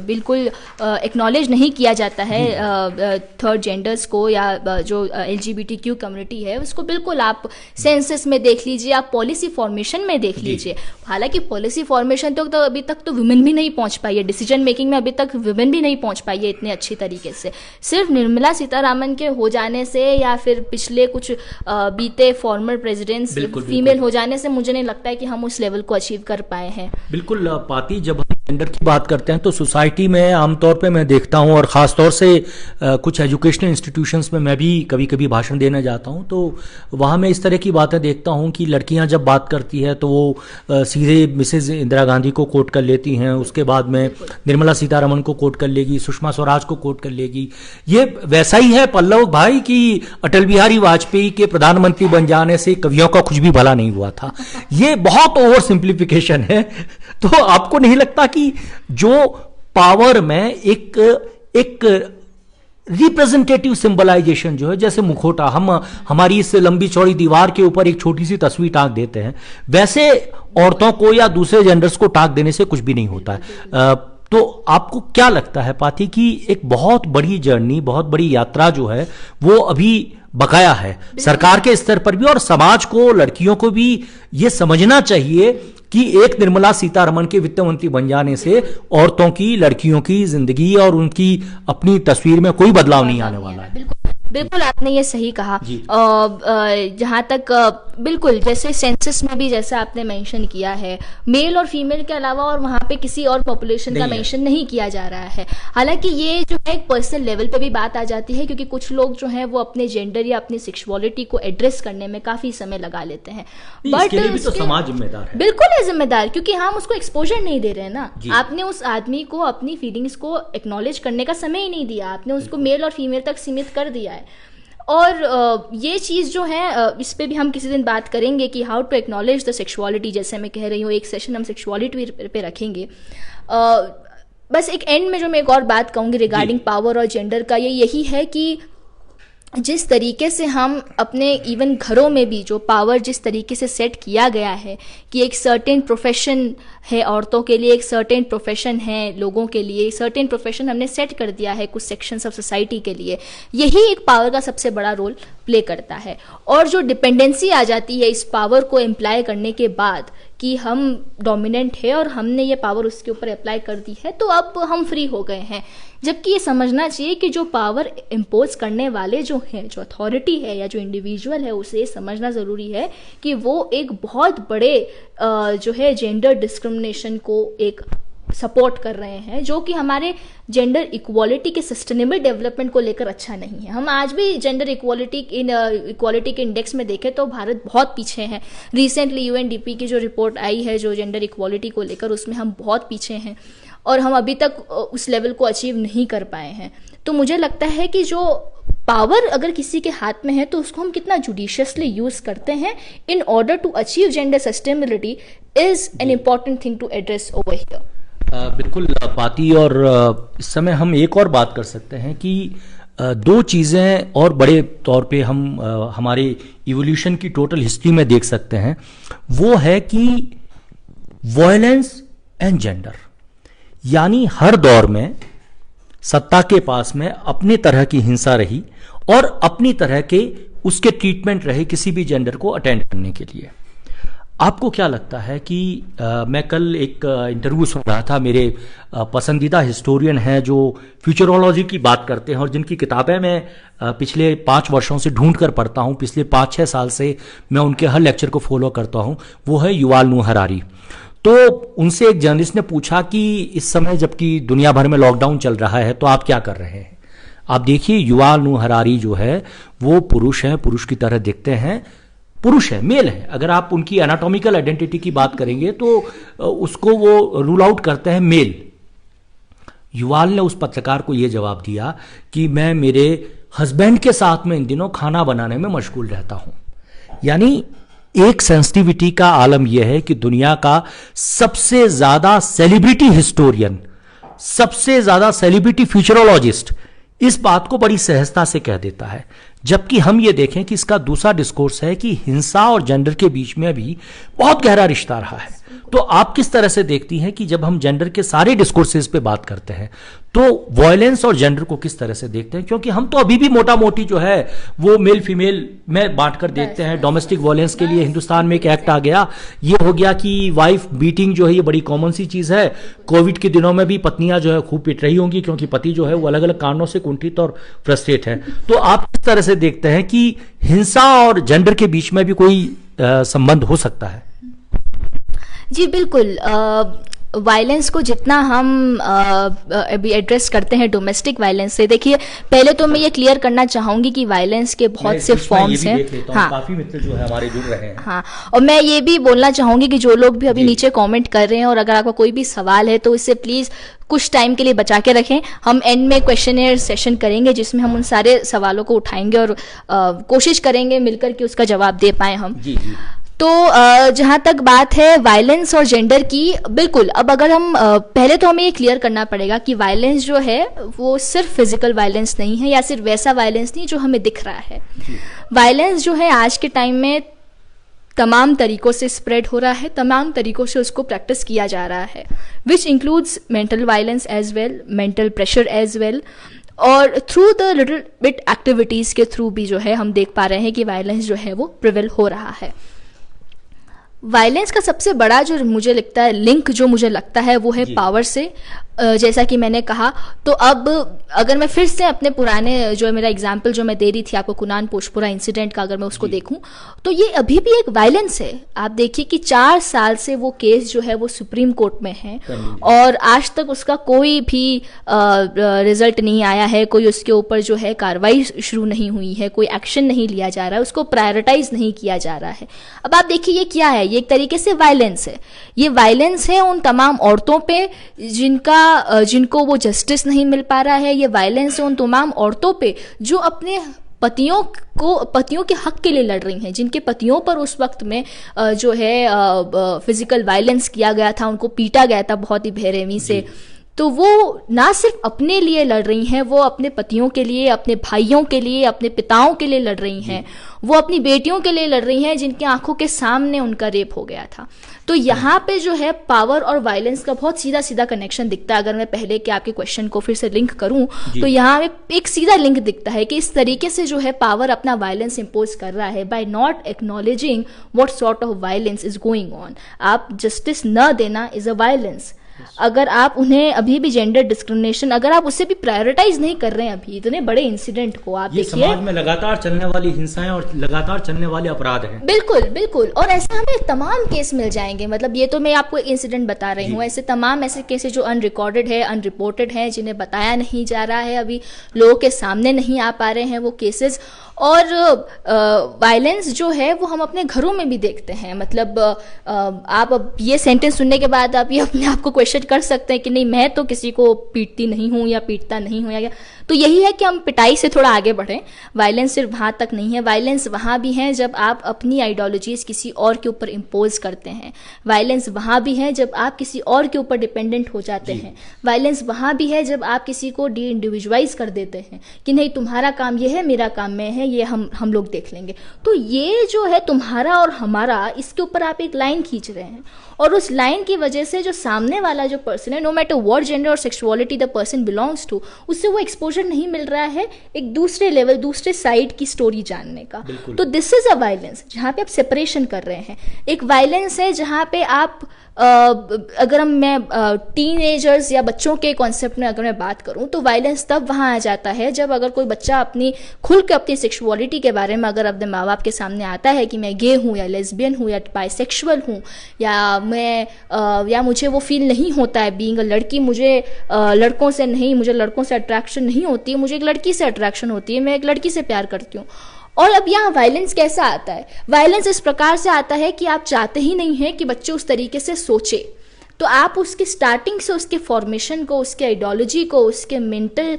बिल्कुल एक्नॉलेज नहीं किया जाता है थर्ड जेंडर्स को या जो LGBTQ कम्युनिटी है उसको, बिल्कुल आप सेंसस में देख लीजिए, आप पॉलिसी फॉर्मेशन में देख लीजिए। हालांकि पॉलिसी फॉर्मेशन तो अभी तक तो वुमेन भी नहीं पहुंच पाई है, डिसीजन मेकिंग में अभी तक वुमेन भी नहीं पहुंच पाई है इतने अच्छी तरीके से। सिर्फ निर्मला सीतारामन के हो जाने से या फिर पिछले कुछ बीते फॉर्मर प्रेसिडेंट्स फीमेल हो जाने से मुझे नहीं लगता है कि हम उस लेवल को अचीव कर पाए हैं। बिल्कुल पाती, जब हम जेंडर की बात करते हैं तो सोसाइटी में आमतौर पे मैं देखता हूं, और ख़ास तौर से कुछ एजुकेशनल इंस्टीट्यूशंस में मैं भी कभी कभी भाषण देने जाता हूं, तो वहां मैं इस तरह की बातें देखता हूं कि लड़कियां जब बात करती है तो वो सीधे मिसेज इंदिरा गांधी को कोट कर लेती हैं, उसके बाद में निर्मला सीतारमण को कोट कर लेगी, सुषमा स्वराज को कोट कर लेगी। ये वैसा ही है पल्लव भाई कि अटल बिहारी वाजपेयी के प्रधानमंत्री बन जाने से कवियों का कुछ भी भला नहीं हुआ था। ये बहुत ओवर सिंप्लीफिकेशन है। तो आपको नहीं लगता कि जो पावर में एक रिप्रेजेंटेटिव सिंबलाइजेशन जो है, जैसे मुखौटा, हम हमारी इस लंबी चौड़ी दीवार के ऊपर एक छोटी सी तस्वीर टांग देते हैं, वैसे औरतों को या दूसरे जेंडर्स को टांग देने से कुछ भी नहीं होता है। तो आपको क्या लगता है पाथी कि एक बहुत बड़ी जर्नी, बहुत बड़ी यात्रा जो है वो अभी बकाया है सरकार के स्तर पर भी, और समाज को, लड़कियों को भी ये समझना चाहिए कि एक निर्मला सीतारमण के वित्त मंत्री बन जाने से औरतों की, लड़कियों की जिंदगी और उनकी अपनी तस्वीर में कोई बदलाव नहीं आने वाला है। बिल्कुल आपने ये सही कहा। जी। जहाँ तक बिल्कुल जैसे सेंसस में भी जैसा आपने मेंशन किया है, मेल और फीमेल के अलावा और वहाँ पे किसी और पॉपुलेशन का नहीं है। मेंशन नहीं किया जा रहा है। हालांकि ये जो है एक पर्सनल लेवल पे भी बात आ जाती है, क्योंकि कुछ लोग जो हैं वो अपने जेंडर या अपनी सेक्सुअलिटी को एड्रेस करने में काफी समय लगा लेते हैं। इसके लिए भी तो समाज जिम्मेदार है। बिल्कुल है जिम्मेदार, क्योंकि हम उसको एक्सपोजर नहीं दे रहे हैं ना। जी। आपने उस आदमी को अपनी फीलिंग्स को एक्नॉलेज करने का समय ही नहीं दिया, आपने उसको मेल और फीमेल तक सीमित कर दिया है। और ये चीज़ जो है इस पे भी हम किसी दिन बात करेंगे कि how to acknowledge the sexuality. जैसे मैं कह रही हूँ, एक सेशन हम सेक्सुअलिटी पे रखेंगे। बस एक एंड में जो मैं एक और बात कहूँगी रिगार्डिंग पावर और जेंडर का, ये यही है कि जिस तरीके से हम अपने इवन घरों में भी जो पावर जिस तरीके से सेट किया गया है कि एक सर्टेन प्रोफेशन है औरतों के लिए, एक सर्टेन प्रोफेशन है लोगों के लिए, सर्टेन प्रोफेशन हमने सेट कर दिया है कुछ सेक्शंस ऑफ सोसाइटी के लिए, यही एक पावर का सबसे बड़ा रोल प्ले करता है। और जो डिपेंडेंसी आ जाती है इस पावर को इम्प्लाई करने के बाद कि हम डोमिनेंट है और हमने ये पावर उसके ऊपर अप्लाई कर दी है, तो अब हम फ्री हो गए हैं। जबकि ये समझना चाहिए कि जो पावर इम्पोज करने वाले जो हैं, जो अथॉरिटी है या जो इंडिविजुअल है, उसे समझना ज़रूरी है कि वो एक बहुत बड़े जो है जेंडर डिस्क्रिमिनेशन को एक सपोर्ट कर रहे हैं, जो कि हमारे जेंडर इक्वालिटी के सस्टेनेबल डेवलपमेंट को लेकर अच्छा नहीं है। हम आज भी जेंडर इक्वालिटी के इंडेक्स में देखें तो भारत बहुत पीछे है। रिसेंटली यूएनडीपी की जो रिपोर्ट आई है जो जेंडर इक्वालिटी को लेकर, उसमें हम बहुत पीछे हैं और हम अभी तक उस लेवल को अचीव नहीं कर पाए हैं। तो मुझे लगता है कि जो पावर अगर किसी के हाथ में है तो उसको हम कितना जुडिशियसली यूज करते हैं in order to achieve gender sustainability is an important thing to address over here. बिल्कुल पाती, और इस समय हम एक और बात कर सकते हैं कि दो चीज़ें और बड़े तौर पे हम हमारे इवोल्यूशन की टोटल हिस्ट्री में देख सकते हैं। वो है कि वॉयलेंस एंड जेंडर, यानी हर दौर में सत्ता के पास में अपनी तरह की हिंसा रही और अपनी तरह के उसके ट्रीटमेंट रहे किसी भी जेंडर को अटेंड करने के लिए। आपको क्या लगता है कि मैं कल एक इंटरव्यू सुन रहा था, मेरे पसंदीदा हिस्टोरियन हैं जो फ्यूचरोलॉजी की बात करते हैं और जिनकी किताबें मैं पिछले 5 वर्षों से ढूंढ कर पढ़ता हूं, पिछले 5-6 साल से मैं उनके हर लेक्चर को फॉलो करता हूं, वो है युवाल नोह हरारी। तो उनसे एक जर्नलिस्ट ने पूछा कि इस समय जबकि दुनिया भर में लॉकडाउन चल रहा है तो आप क्या कर रहे हैं। आप देखिए युवाल नोह हरारी जो है वो पुरुष है, पुरुष की तरह दिखते हैं, पुरुष है, मेल है। अगर आप उनकी एनाटॉमिकल आइडेंटिटी की बात करेंगे तो उसको वो रूल आउट करते हैं मेल। युवाल ने उस पत्रकार को यह जवाब दिया कि मैं मेरे हस्बैंड के साथ में इन दिनों खाना बनाने में मशगूल रहता हूं। यानी एक सेंसिटिविटी का आलम यह है कि दुनिया का सबसे ज्यादा सेलिब्रिटी हिस्टोरियन, सबसे ज्यादा सेलिब्रिटी फ्यूचरोलॉजिस्ट इस बात को बड़ी सहजता से कह देता है। जबकि हम ये देखें कि इसका दूसरा डिस्कोर्स है कि हिंसा और जेंडर के बीच में भी बहुत गहरा रिश्ता रहा है। तो आप किस तरह से देखती हैं कि जब हम जेंडर के सारे डिस्कोर्सेस पे बात करते हैं तो वॉयलेंस और जेंडर को किस तरह से देखते हैं? क्योंकि हम तो अभी भी मोटा मोटी जो है वो मेल फीमेल में बांट कर देखते हैं। डोमेस्टिक वॉयलेंस के लिए हिंदुस्तान में एक एक्ट आ गया, ये हो गया कि वाइफ बीटिंग जो है ये बड़ी कॉमन सी चीज है। कोविड के दिनों में भी पत्नियां जो है खूब पिट रही होंगी क्योंकि पति जो है वो अलग अलग कारणों से कुंठित और फ्रस्ट्रेट है। तो आप किस तरह से देखते हैं कि हिंसा और जेंडर के बीच में भी कोई संबंध हो सकता है? जी बिल्कुल। वायलेंस को जितना हम अभी एड्रेस करते हैं डोमेस्टिक वायलेंस से, देखिए पहले तो मैं ये क्लियर करना चाहूंगी कि वायलेंस के बहुत से फॉर्म्स हैं। हाँ, काफी मित्र जो है हमारे जुड़ रहे हैं। हाँ, और मैं ये भी बोलना चाहूंगी कि जो लोग भी अभी नीचे कमेंट कर रहे हैं और अगर आपका कोई भी सवाल है तो इससे प्लीज कुछ टाइम के लिए बचा के रखें। हम एंड में क्वेश्चनर सेशन करेंगे जिसमें हम उन सारे सवालों को उठाएंगे और कोशिश करेंगे मिलकर के उसका जवाब दे पाए हम। जी जी। तो जहाँ तक बात है वायलेंस और जेंडर की, बिल्कुल अब अगर हम पहले तो हमें ये क्लियर करना पड़ेगा कि वायलेंस जो है वो सिर्फ फिजिकल वायलेंस नहीं है या सिर्फ वैसा वायलेंस नहीं जो हमें दिख रहा है। वायलेंस जो है आज के टाइम में तमाम तरीकों से स्प्रेड हो रहा है, तमाम तरीकों से उसको प्रैक्टिस किया जा रहा है, which includes mental violence as well, mental pressure as well, और through the little bit activities के थ्रू भी जो है हम देख पा रहे हैं कि वायलेंस जो है वो प्रिवेल हो रहा है। वायलेंस का सबसे बड़ा जो मुझे लगता है लिंक जो मुझे लगता है वो है पावर से। जैसा कि मैंने कहा, तो अब अगर मैं फिर से अपने पुराने जो मेरा एग्जाम्पल जो मैं दे रही थी आपको, कुनान पोशपुरा इंसिडेंट का अगर मैं उसको देखूं, तो ये अभी भी एक वायलेंस है। आप देखिए कि 4 साल से वो केस जो है वो सुप्रीम कोर्ट में है और आज तक उसका कोई भी रिजल्ट नहीं आया है, कोई उसके ऊपर जो है कार्रवाई शुरू नहीं हुई है, कोई एक्शन नहीं लिया जा रहा है, उसको प्रायोरिटाइज नहीं किया जा रहा है। अब आप देखिए ये क्या है, ये एक तरीके से वायलेंस है। ये वायलेंस है उन तमाम औरतों पे जिनको वो जस्टिस नहीं मिल पा रहा है। ये वायलेंस है उन तमाम औरतों पे जो अपने पतियों के हक के लिए लड़ रही हैं, जिनके पतियों पर उस वक्त में जो है फिजिकल वायलेंस किया गया था, उनको पीटा गया था बहुत ही बेरहमी से। तो वो ना सिर्फ अपने लिए लड़ रही हैं, वो अपने पतियों के लिए, अपने भाइयों के लिए, अपने पिताओं के लिए लड़ रही हैं, वो अपनी बेटियों के लिए लड़ रही हैं जिनकी आंखों के सामने उनका रेप हो गया था। तो यहाँ पे जो है पावर और वायलेंस का बहुत सीधा सीधा कनेक्शन दिखता है। अगर मैं पहले के आपके क्वेश्चन को फिर से लिंक करूं तो यहाँ एक सीधा लिंक दिखता है कि इस तरीके से जो है पावर अपना वायलेंस इंपोज कर रहा है by not acknowledging what sort of violence is going on. आप जस्टिस न देना इज अ वायलेंस। अगर आप उन्हें अभी भी जेंडर डिस्क्रिमिनेशन, अगर आप उसे भी प्रायोरिटाइज नहीं कर रहे हैं अभी इतने बड़े इंसिडेंट को, आप ये देखिए समाज में लगातार चलने वाली हिंसाएं और लगातार चलने वाले अपराध हैं। बिल्कुल बिल्कुल, और ऐसे हमें तमाम केस मिल जाएंगे। मतलब ये तो मैं आपको एक इंसिडेंट बता रही हूँ, ऐसे तमाम ऐसे केसेस जो अनरिकॉर्डेड है, अनरिपोर्टेड है, जिन्हें बताया नहीं जा रहा है, अभी लोगों के सामने नहीं आ पा रहे हैं वो केसेस। और वायलेंस जो है वो हम अपने घरों में भी देखते हैं। मतलब आप अब ये सेंटेंस सुनने के बाद आप ये अपने आप को क्वेश्चन कर सकते हैं कि नहीं, मैं तो किसी को पीटती नहीं हूँ या पीटता नहीं हूँ या तो यही है कि हम पिटाई से थोड़ा आगे बढ़ें। वायलेंस सिर्फ वहाँ तक नहीं है, वायलेंस वहाँ भी है जब आप अपनी आइडियोलॉजीज किसी और के ऊपर इम्पोज करते हैं। वायलेंस वहाँ भी है जब आप किसी और के ऊपर डिपेंडेंट हो जाते हैं। वायलेंस वहाँ भी है जब आप किसी को डी इंडिविजुअलाइज कर देते हैं कि नहीं, तुम्हारा काम ये है, मेरा काम मैं है, ये हम लोग देख लेंगे। तो ये जो है तुम्हारा और हमारा, इसके ऊपर आप एक लाइन खींच रहे हैं और उस लाइन की वजह से जो सामने वाला जो पर्सन है, नो मैटर व्हाट जेंडर और sexuality the person belongs to, उससे वो एक्सपोजर नहीं मिल रहा है एक दूसरे लेवल, दूसरे साइड की स्टोरी जानने का। तो दिस इज अ वायलेंस जहाँ पे आप सेपरेशन कर रहे हैं। एक वायलेंस है जहाँ पे आप अगर मैं टीनेजर्स या बच्चों के कॉन्सेप्ट में अगर मैं बात करूं तो वायलेंस तब वहां आ जाता है जब अगर कोई बच्चा खुल के अपनी सेक्सुअलिटी के बारे में अगर अपने माँ बाप के सामने आता है कि मैं गे हूं या लेस्बियन हूं या बाइसेक्सुअल हूं या मुझे वो फील नहीं होता है बीइंग अ लड़की, मुझे लड़कों से नहीं, मुझे लड़कों से अट्रैक्शन नहीं होती है, मुझे एक लड़की से अट्रैक्शन होती है, मैं एक लड़की से प्यार करती हूँ। और अब यहाँ वायलेंस कैसा आता है? वायलेंस इस प्रकार से आता है कि आप चाहते ही नहीं है कि बच्चे उस तरीके से सोचे, तो आप उसके स्टार्टिंग से उसके फॉर्मेशन को, उसके आइडियोलॉजी को, उसके मेंटल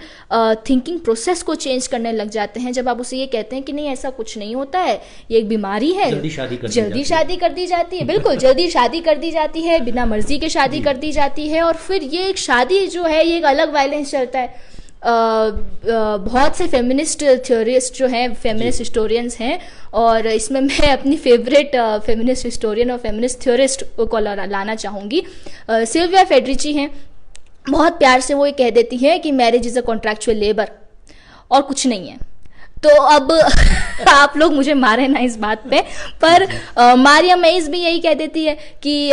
थिंकिंग प्रोसेस को चेंज करने लग जाते हैं। जब आप उसे ये कहते हैं कि नहीं ऐसा कुछ नहीं होता है, ये एक बीमारी है, जल्दी शादी कर दी जाती है, बिल्कुल जल्दी शादी कर दी जाती है, बिना मर्जी के शादी कर दी जाती है, और फिर ये एक शादी जो है ये एक अलग वायलेंस चलता है। बहुत से फेमिनिस्ट थ्योरिस्ट जो हैं, फेमिनिस्ट हिस्टोरियंस हैं, और इसमें मैं अपनी फेवरेट फेमिनिस्ट हिस्टोरियन और फेमिनिस्ट थ्योरिस्ट को लाना चाहूँगी। सिल्विया फेडरिची हैं, बहुत प्यार से वो ये कह देती है कि marriage is a contractual labour और कुछ नहीं है। तो अब आप लोग मुझे मारे ना इस बात पे, पर मारिया मेज भी यही कह देती है कि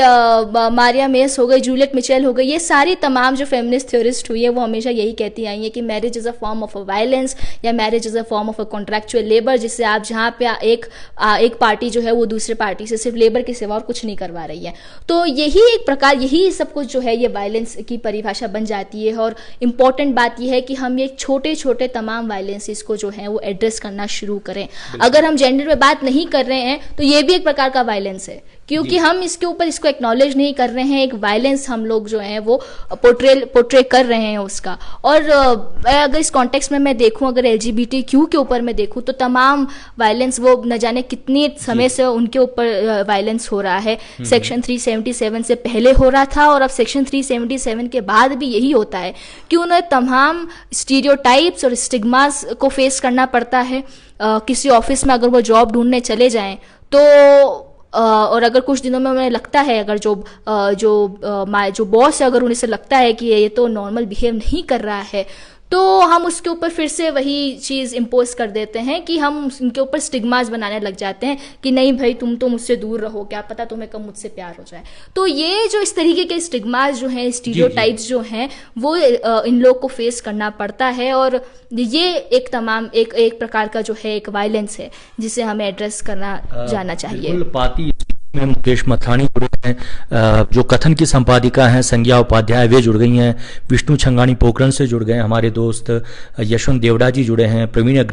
मारिया मेज हो गई, जूलियट मिचेल हो गई, ये सारी तमाम जो फेमिनिस्ट थ्योरिस्ट हुई है वो हमेशा यही कहती आई है कि marriage is a form of a violence या marriage is a form of a contractual labour, जिससे आप जहाँ पे एक पार्टी जो है वो दूसरे पार्टी से सिर्फ लेबर के सिवा और कुछ नहीं करवा रही है। तो यही एक प्रकार, यही सब कुछ जो है ये वायलेंस की परिभाषा बन जाती है। और इम्पॉर्टेंट बात यह है कि हम ये छोटे छोटे तमाम वायलेंसेस को जो है वो एड्रेस करना शुरू करें। अगर हम जेंडर पे बात नहीं कर रहे हैं तो ये भी एक प्रकार का वायलेंस है, क्योंकि हम इसके ऊपर इसको एक्नॉलेज नहीं कर रहे हैं। एक वायलेंस हम लोग जो है वो पोर्ट्रे कर रहे हैं उसका। और अगर इस कॉन्टेक्स्ट में मैं देखूं, अगर LGBTQ के ऊपर मैं देखूं तो तमाम वायलेंस वो न जाने कितने समय से उनके ऊपर वायलेंस हो रहा है। सेक्शन 377 से पहले हो रहा था और अब सेक्शन 377 के बाद भी यही होता है कि उन्हें तमाम स्टीरियोटाइप्स और स्टिग्मास को फेस करना पड़ता है। किसी ऑफिस में अगर वो जॉब ढूंढने चले जाएं तो और अगर कुछ दिनों में उन्हें लगता है, अगर जो बॉस है अगर उन्हें से लगता है कि ये तो नॉर्मल बिहेव नहीं कर रहा है, तो हम उसके ऊपर फिर से वही चीज़ इम्पोज कर देते हैं कि हम उनके ऊपर स्टिग्मास बनाने लग जाते हैं कि नहीं भाई तुम तो मुझसे दूर रहो, क्या पता तुम्हें कब मुझसे प्यार हो जाए। तो ये जो इस तरीके के स्टिग्मास जो हैं, स्टीरियोटाइप्स जो हैं, वो इन लोग को फेस करना पड़ता है। और ये एक प्रकार का जो है एक वायलेंस है जिसे हमें एड्रेस करना जाना चाहिए। पाती में मुकेश मथानी जुड़े हैं, जो कथन की संपादिका हैं संज्ञा उपाध्याय, वे जुड़ गई हैं। विष्णु छंगानी पोखरण से जुड़ गए हमारे दोस्त। यशवंत देवड़ा जी जुड़े हैं। प्रवीण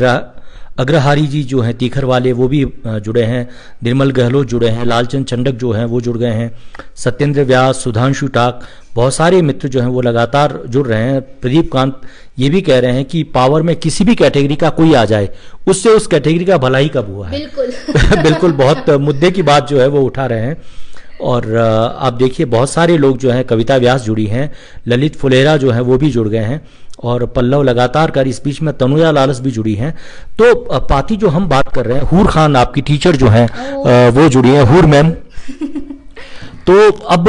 अग्रहारी जी जो हैं तीखर वाले, वो भी जुड़े हैं। निर्मल गहलोत जुड़े हैं। लालचंद चंडक जो हैं वो जुड़ गए हैं। सत्येंद्र व्यास, सुधांशु टाक, बहुत सारे मित्र जो हैं वो लगातार जुड़ रहे हैं। प्रदीप कांत ये भी कह रहे हैं कि पावर में किसी भी कैटेगरी का कोई आ जाए, उससे उस कैटेगरी का भला ही कब हुआ है। बिल्कुल बिल्कुल, बहुत मुद्दे की बात जो है वो उठा रहे हैं। और आप देखिए बहुत सारे लोग जो हैं, कविता व्यास जुड़ी हैं, ललित फुलेरा जो है वो भी जुड़ गए हैं, और पल्लव लगातार कर, इस बीच में तनुजा लालस भी जुड़ी हैं। तो पाती जो हम बात कर रहे हैं, हूर खान आपकी टीचर जो हैं वो जुड़ी हैं, हूर मैम। तो अब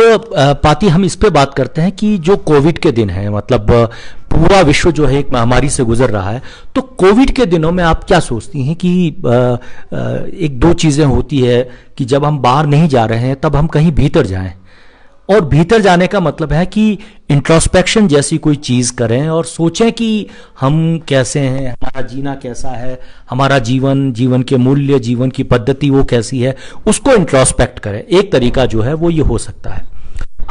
पाती हम इस पे बात करते हैं कि जो कोविड के दिन है, मतलब पूरा विश्व जो है एक महामारी से गुजर रहा है, तो कोविड के दिनों में आप क्या सोचती हैं कि एक दो चीजें होती है कि जब हम बाहर नहीं जा रहे हैं तब हम कहीं भीतर जाएं, और भीतर जाने का मतलब है कि इंट्रोस्पेक्शन जैसी कोई चीज करें और सोचें कि हम कैसे हैं, हमारा जीना कैसा है, हमारा जीवन के मूल्य, जीवन की पद्धति वो कैसी है, उसको इंट्रोस्पेक्ट करें। एक तरीका जो है वो ये हो सकता है।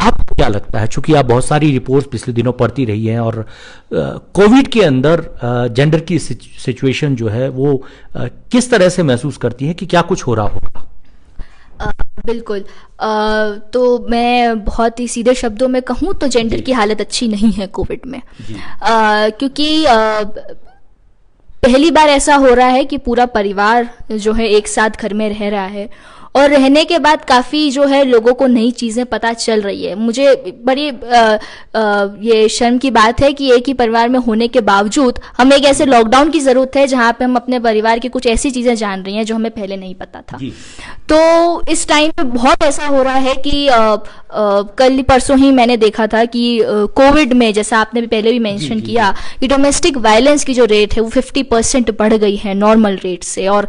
आपको क्या लगता है, चूंकि आप बहुत सारी रिपोर्ट्स पिछले दिनों पढ़ती रही हैं, और कोविड के अंदर जेंडर की सिचुएशन जो है वो किस तरह से महसूस करती है कि क्या कुछ हो रहा होगा? बिल्कुल। तो मैं बहुत ही सीधे शब्दों में कहूँ तो जेंडर की हालत अच्छी नहीं है कोविड में, क्योंकि पहली बार ऐसा हो रहा है कि पूरा परिवार जो है एक साथ घर में रह रहा है, और रहने के बाद काफ़ी जो है लोगों को नई चीज़ें पता चल रही है। मुझे बड़ी ये शर्म की बात है कि एक ही परिवार में होने के बावजूद हमें एक ऐसे लॉकडाउन की ज़रूरत है जहाँ पे हम अपने परिवार की कुछ ऐसी चीज़ें जान रही हैं जो हमें पहले नहीं पता था। तो इस टाइम पे बहुत ऐसा हो रहा है कि कल परसों ही मैंने देखा था कि कोविड में, जैसा आपने भी पहले भी मेंशन किया, कि डोमेस्टिक वायलेंस की जो रेट है वो 50% बढ़ गई है नॉर्मल रेट से, और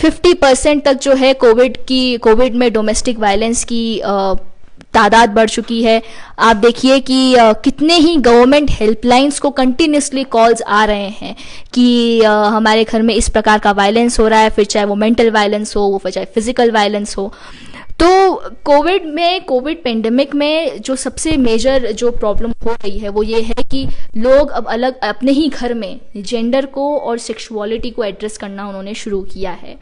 50% तक जो है कोविड में डोमेस्टिक वायलेंस की तादाद बढ़ चुकी है। आप देखिए कि कितने ही गवर्नमेंट हेल्पलाइंस को कंटिन्यूसली कॉल्स आ रहे हैं कि हमारे घर में इस प्रकार का वायलेंस हो रहा है, फिर चाहे वो मेंटल वायलेंस हो, वो फिर चाहे फिजिकल वायलेंस हो। तो कोविड पेंडेमिक में जो सबसे मेजर जो प्रॉब्लम हो रही है वो ये है कि लोग अब अलग अपने ही घर में जेंडर को और सेक्सुअलिटी को एड्रेस करना उन्होंने शुरू किया है।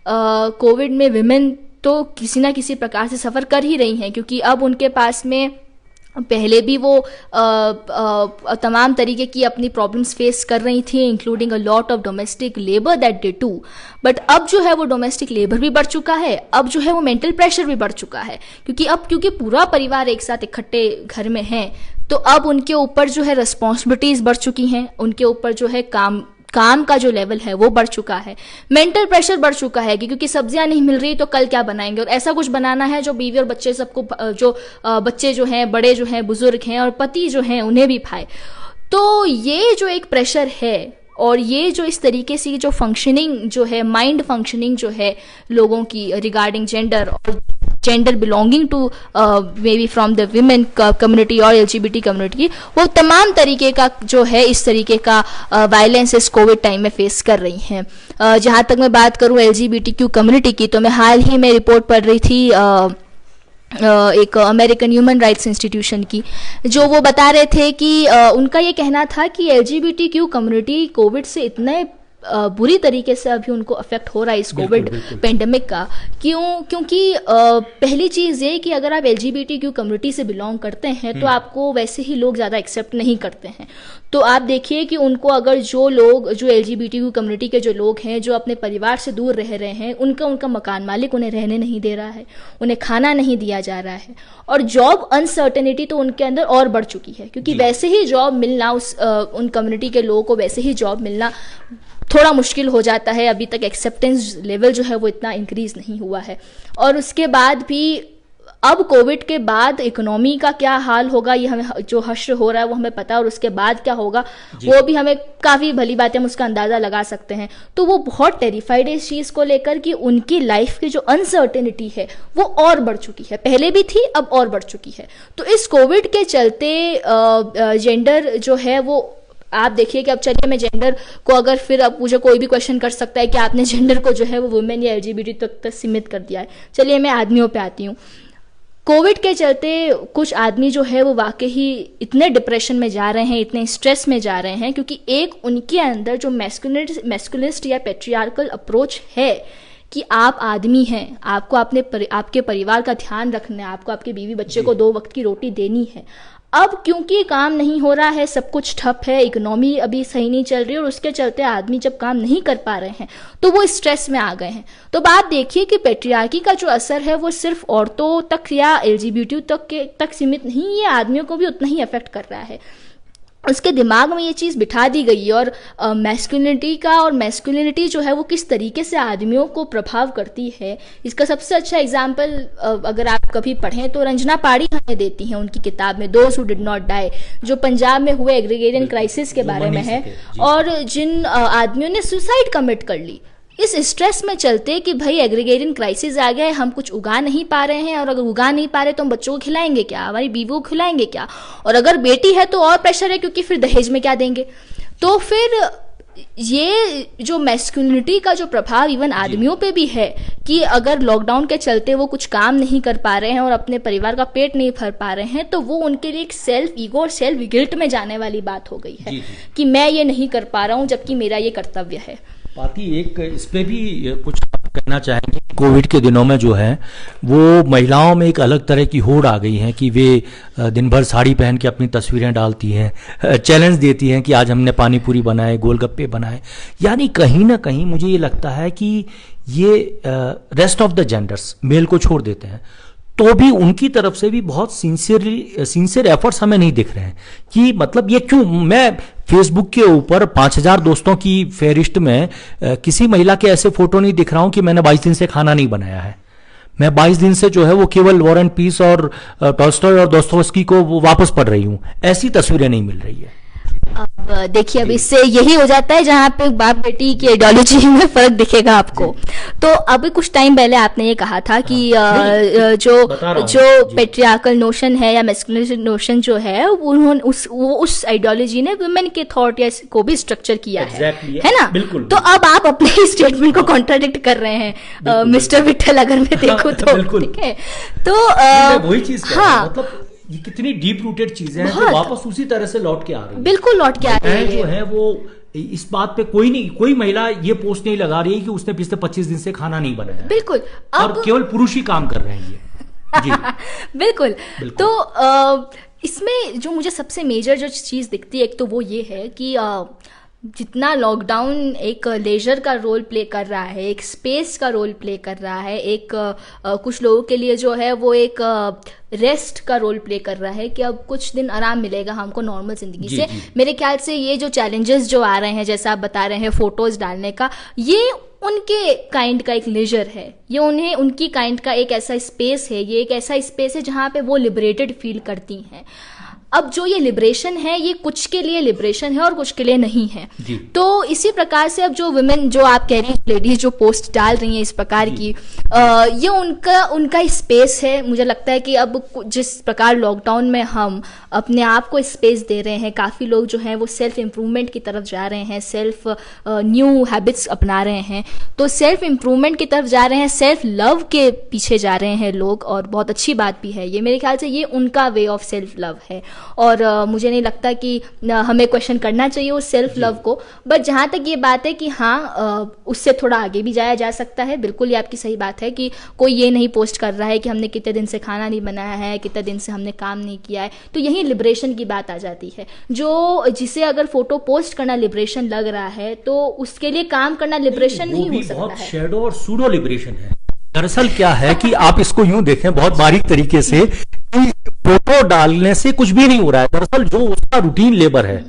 कोविड में विमेन तो किसी ना किसी प्रकार से सफ़र कर ही रही हैं, क्योंकि अब उनके पास में पहले भी वो तमाम तरीके की अपनी प्रॉब्लम्स फेस कर रही थी, including a lot of domestic labour that they do. But अब जो है वो डोमेस्टिक लेबर भी बढ़ चुका है, अब जो है वो मेंटल प्रेशर भी बढ़ चुका है, क्योंकि पूरा परिवार एक साथ इकट्ठे घर में है, तो अब उनके ऊपर जो है रिस्पॉन्सिबिलिटीज बढ़ चुकी हैं, उनके ऊपर जो है काम का जो लेवल है वो बढ़ चुका है, मेंटल प्रेशर बढ़ चुका है कि क्योंकि सब्जियां नहीं मिल रही तो कल क्या बनाएंगे, और ऐसा कुछ बनाना है जो बीवी और बच्चे सबको, जो बच्चे जो हैं, बड़े जो हैं, बुजुर्ग हैं और पति जो हैं उन्हें भी भाए। तो ये जो एक प्रेशर है, और ये जो इस तरीके से जो फंक्शनिंग जो है, माइंड फंक्शनिंग जो है लोगों की रिगार्डिंग जेंडर और gender belonging to may be from the women community और एलजीबीटी कम्युनिटी, वो तमाम तरीके का जो है इस तरीके का वायलेंस इस कोविड टाइम में फेस कर रही हैं। जहाँ तक मैं बात करूँ एलजीबीटीक्यू कम्युनिटी की, तो मैं हाल ही में रिपोर्ट पढ़ रही थी एक अमेरिकन ह्यूमन राइट्स इंस्टीट्यूशन की, जो वो बता रहे थे कि उनका ये कहना था कि एलजीबीटीक्यू कम्युनिटी कोविड से इतने बुरी तरीके से अभी उनको अफेक्ट हो रहा है इस कोविड पेंडेमिक का। क्योंकि पहली चीज़ ये कि अगर आप एलजीबीटीक्यू कम्युनिटी से बिलोंग करते हैं तो आपको वैसे ही लोग ज़्यादा एक्सेप्ट नहीं करते हैं। तो आप देखिए कि उनको अगर जो एलजीबीटीक्यू कम्युनिटी के जो लोग हैं, जो अपने परिवार से दूर रह रहे हैं, उनका मकान मालिक उन्हें रहने नहीं दे रहा है, उन्हें खाना नहीं दिया जा रहा है, और जॉब अनसर्टेनिटी तो उनके अंदर और बढ़ चुकी है, क्योंकि वैसे ही जॉब मिलना उन कम्युनिटी के लोगों को वैसे ही जॉब मिलना थोड़ा मुश्किल हो जाता है। अभी तक एक्सेप्टेंस लेवल जो है वो इतना इंक्रीज नहीं हुआ है, और उसके बाद भी अब कोविड के बाद इकोनॉमी का क्या हाल होगा, ये हमें जो हश्र हो रहा है वो हमें पता है, और उसके बाद क्या होगा वो भी हमें काफी भली बात है, हम उसका अंदाजा लगा सकते हैं। तो वो बहुत टेरिफाइड है इस चीज को लेकर कि उनकी लाइफ की जो अनसर्टेनिटी है वो और बढ़ चुकी है, पहले भी थी अब और बढ़ चुकी है। तो इस कोविड के चलते जेंडर जो है वो आप देखिए कि अब चलिए मैं जेंडर को, अगर फिर अब मुझे कोई भी क्वेश्चन कर सकता है कि आपने जेंडर को जो है वो वुमेन या एलजीबीटी तक सीमित कर दिया है, चलिए मैं आदमियों पे आती हूँ। कोविड के चलते कुछ आदमी जो है वो वाकई ही इतने डिप्रेशन में जा रहे हैं, इतने स्ट्रेस में जा रहे हैं, क्योंकि एक उनके अंदर जो मैस्कुलिनिस्ट या पेट्रियार्कल अप्रोच है कि आप आदमी हैं, आपको आपके परिवार का ध्यान रखना है, आपको आपके बीवी बच्चे को 2 वक्त की रोटी देनी है। अब क्योंकि काम नहीं हो रहा है, सब कुछ ठप है, इकोनॉमी अभी सही नहीं चल रही, और उसके चलते आदमी जब काम नहीं कर पा रहे हैं तो वो स्ट्रेस में आ गए हैं। तो बात देखिए कि पेट्रियार्की का जो असर है वो सिर्फ औरतों तक या एलजीबीटी तक सीमित नहीं, ये आदमियों को भी उतना ही अफेक्ट कर रहा है। उसके दिमाग में ये चीज़ बिठा दी गई है। और मैस्कुलिनिटी जो है वो किस तरीके से आदमियों को प्रभाव करती है, इसका सबसे अच्छा एग्जाम्पल अगर आप कभी पढ़ें तो रंजना पाड़ी हमें देती हैं उनकी किताब में those who did not die, जो पंजाब में हुए एग्रीगेरियन क्राइसिस के बारे में है, और जिन आदमियों ने सुसाइड कमिट कर ली इस स्ट्रेस में चलते कि भाई एग्रीगेरियन क्राइसिस आ गया है, हम कुछ उगा नहीं पा रहे हैं, और अगर उगा नहीं पा रहे तो हम बच्चों को खिलाएंगे क्या, हमारी बीवियों को खिलाएंगे क्या, और अगर बेटी है तो और प्रेशर है क्योंकि फिर दहेज में क्या देंगे। तो फिर ये जो मैस्कुलिनिटी का जो प्रभाव इवन आदमियों पे भी है कि अगर लॉकडाउन के चलते वो कुछ काम नहीं कर पा रहे हैं और अपने परिवार का पेट नहीं भर पा रहे हैं, तो वो उनके लिए एक सेल्फ ईगो और सेल्फ गिल्ट में जाने वाली बात हो गई है कि मैं ये नहीं कर पा रहा हूँ जबकि मेरा ये कर्तव्य है। पाती एक इस पे भी कुछ कहना चाहेंगे। कोविड के दिनों में जो है वो महिलाओं में एक अलग तरह की होड़ आ गई है कि वे दिन भर साड़ी पहन के अपनी तस्वीरें डालती हैं, चैलेंज देती हैं कि आज हमने पानी पूरी बनाए, गोलगप्पे बनाए। यानी कहीं ना कहीं मुझे ये लगता है कि ये rest of the genders male को छोड़ देते हैं, तो भी उनकी तरफ से भी बहुत सिंसियर एफर्ट्स हमें नहीं दिख रहे हैं कि मतलब ये क्यों। मैं फेसबुक के ऊपर 5000 दोस्तों की फेहरिस्त में किसी महिला के ऐसे फोटो नहीं दिख रहा हूं कि मैंने 22 दिन से खाना नहीं बनाया है। मैं 22 दिन से जो है वो केवल वॉर एंड पीस और टॉल्स्टॉय और दोस्तोवस्की को वापस पढ़ रही हूं, ऐसी तस्वीरें नहीं मिल रही है। अब देखिए, अब इससे यही हो जाता है जहाँ पे बाप बेटी की आइडियोलॉजी में फर्क दिखेगा आपको। तो अभी कुछ टाइम पहले आपने ये कहा था कि जो पेट्रियार्कल नोशन है या मैस्कुलिन नोशन जो है उन्होंने उस आइडियोलॉजी ने वुमेन के थॉट या को भी स्ट्रक्चर किया है ना। बिल्कुल, तो अब आप अपने स्टेटमेंट को कॉन्ट्राडिक्ट कर रहे हैं मिस्टर विट्ठल, अगर मैं देखूं तो ठीक है। तो वही चीज मतलब ये कितनी डीप रूटेड चीजें हैं जो वापस उसी तरह से लौट के आ रही है। बिल्कुल लौट के आ रही है जो है वो इस बात पे कोई महिला ये पोस्ट नहीं लगा रही है कि उसने पिछले 25 दिन से खाना नहीं बनाया। बिल्कुल, और केवल पुरुष ही काम कर रहे हैं ये जी। बिल्कुल। तो इसमें जो मुझे सबसे मेजर जो चीज दिखती है, एक तो वो ये है कि जितना लॉकडाउन एक लेजर का रोल प्ले कर रहा है, एक स्पेस का रोल प्ले कर रहा है, एक कुछ लोगों के लिए जो है वो एक रेस्ट का रोल प्ले कर रहा है कि अब कुछ दिन आराम मिलेगा हमको नॉर्मल जिंदगी से। मेरे ख्याल से ये जो चैलेंजेस जो आ रहे हैं, जैसा आप बता रहे हैं फोटोज डालने का, ये उनके काइंड का एक लेजर है, ये उनकी काइंड का एक ऐसा स्पेस है, ये एक ऐसा स्पेस है जहाँ पे वो लिबरेटेड फील करती हैं। अब जो ये लिबरेशन है ये कुछ के लिए लिबरेशन है और कुछ के लिए नहीं है। तो इसी प्रकार से अब जो वुमेन, जो आप कह रही हैं लेडीज जो पोस्ट डाल रही हैं इस प्रकार की, ये उनका स्पेस है। मुझे लगता है कि अब जिस प्रकार लॉकडाउन में हम अपने आप को स्पेस दे रहे हैं, काफ़ी लोग जो हैं वो सेल्फ इम्प्रूवमेंट की तरफ जा रहे हैं, सेल्फ न्यू हैबिट्स अपना रहे हैं, तो सेल्फ इम्प्रूवमेंट की तरफ जा रहे हैं, सेल्फ लव के पीछे जा रहे हैं लोग, और बहुत अच्छी बात भी है ये। मेरे ख्याल से ये उनका वे ऑफ सेल्फ लव है, और मुझे नहीं लगता कि हमें क्वेश्चन करना चाहिए उस सेल्फ लव को। बट जहाँ तक ये बात है कि हाँ, उससे थोड़ा आगे भी जाया जा सकता है। बिल्कुल ये आपकी सही बात है कि कोई ये नहीं पोस्ट कर रहा है कि हमने कितने दिन से खाना नहीं बनाया है, कितने दिन से हमने काम नहीं किया है, तो यही लिबरेशन की बात आ जाती है। जिसे अगर फोटो पोस्ट करना लिबरेशन लग रहा है तो उसके लिए काम करना लिबरेशन नहीं हो सकता है। शैडो और सूडो लिबरेशन है। दरअसल क्या है कि आप इसको यूं देखें बहुत बारीक तरीके से, फोटो डालने से कुछ भी नहीं हो रहा है। दरअसल जो उसका रूटीन लेबर है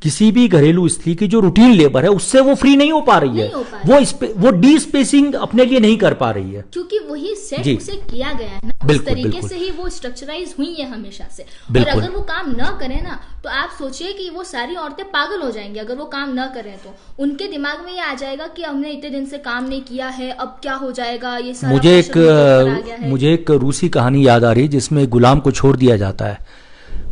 किसी भी घरेलू स्त्री की जो रूटीन लेबर है उससे वो फ्री नहीं हो पा रही है, नहीं हो पा रही। वो डी स्पेसिंग अपने लिए नहीं कर पा रही है, क्योंकि वही सेट जी। उसे किया गया है ना, उस बिल्कुल, तरीके बिल्कुल। से ही वो स्ट्रक्चराइज हुई है हमेशा से। और बिल्कुल। अगर वो काम न करें ना, तो आप सोचिए कि वो सारी औरतें पागल हो जाएंगी। अगर वो काम न करें तो उनके दिमाग में ये आ जाएगा कि हमने इतने दिन से काम नहीं किया है, अब क्या हो जाएगा, ये सारा प्रेशर उनके ऊपर आ गया है। मुझे एक रूसी कहानी याद आ रही है जिसमें गुलाम को छोड़ दिया जाता है,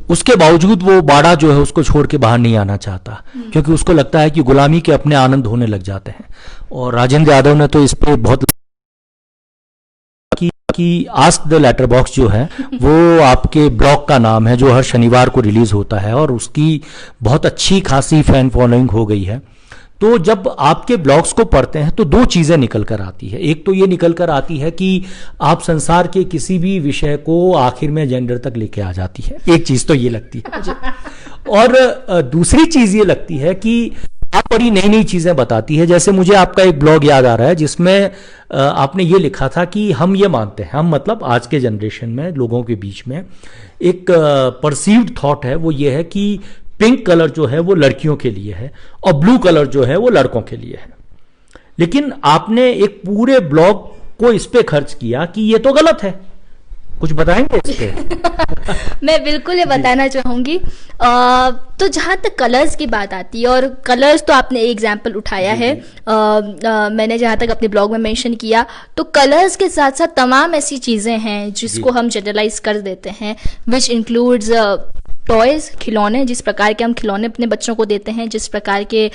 उसके बावजूद वो बाड़ा जो है उसको छोड़ के बाहर नहीं आना चाहता, क्योंकि उसको लगता है कि गुलामी के अपने आनंद होने लग जाते हैं। और राजेंद्र यादव ने तो इस पे बहुत कि आस्क द लेटर बॉक्स जो है वो आपके ब्लॉग का नाम है, जो हर शनिवार को रिलीज होता है और उसकी बहुत अच्छी खासी फैन फॉलोइंग हो गई है। तो जब आपके ब्लॉग्स को पढ़ते हैं तो दो चीजें निकल कर आती है। एक तो ये निकल कर आती है कि आप संसार के किसी भी विषय को आखिर में जेंडर तक लेके आ जाती है, एक चीज तो ये लगती है मुझे। और दूसरी चीज ये लगती है कि आप बड़ी नई नई चीजें बताती है। जैसे मुझे आपका एक ब्लॉग याद आ रहा है जिसमें आपने ये लिखा था कि हम ये मानते हैं, हम मतलब आज के जनरेशन में लोगों के बीच में एक परसीव्ड थॉट है, वो ये है कि पिंक कलर जो है वो लड़कियों के लिए है और ब्लू कलर जो है वो लड़कों के लिए है। लेकिन आपने एक पूरे ब्लॉग को इस पे खर्च किया कि ये तो गलत है, कुछ बताएंगे इस पे? मैं बिल्कुल ये बताना चाहूंगी। तो जहाँ तक कलर्स की बात आती है, और कलर्स तो आपने एक एग्जाम्पल उठाया है, मैंने जहाँ तक अपने ब्लॉग में मेंशन किया, तो कलर्स के साथ साथ तमाम ऐसी चीजें हैं जिसको हम जनरलाइज कर देते हैं, विच इंक्लूड्स टॉयज, खिलौने, जिस प्रकार के हम खिलौने अपने बच्चों को देते हैं, जिस प्रकार के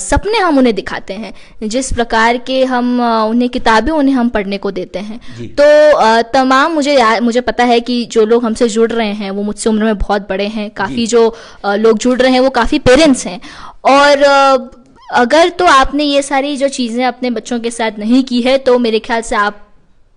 सपने हम उन्हें दिखाते हैं, जिस प्रकार के हम उन्हें किताबें उन्हें हम पढ़ने को देते हैं। तो तमाम मुझे पता है कि जो लोग हमसे जुड़ रहे हैं वो मुझसे उम्र में बहुत बड़े हैं, काफ़ी जो लोग जुड़ रहे हैं वो काफ़ी पेरेंट्स हैं। और अगर तो आपने ये सारी जो चीज़ें अपने बच्चों के साथ नहीं की है तो मेरे ख्याल से आप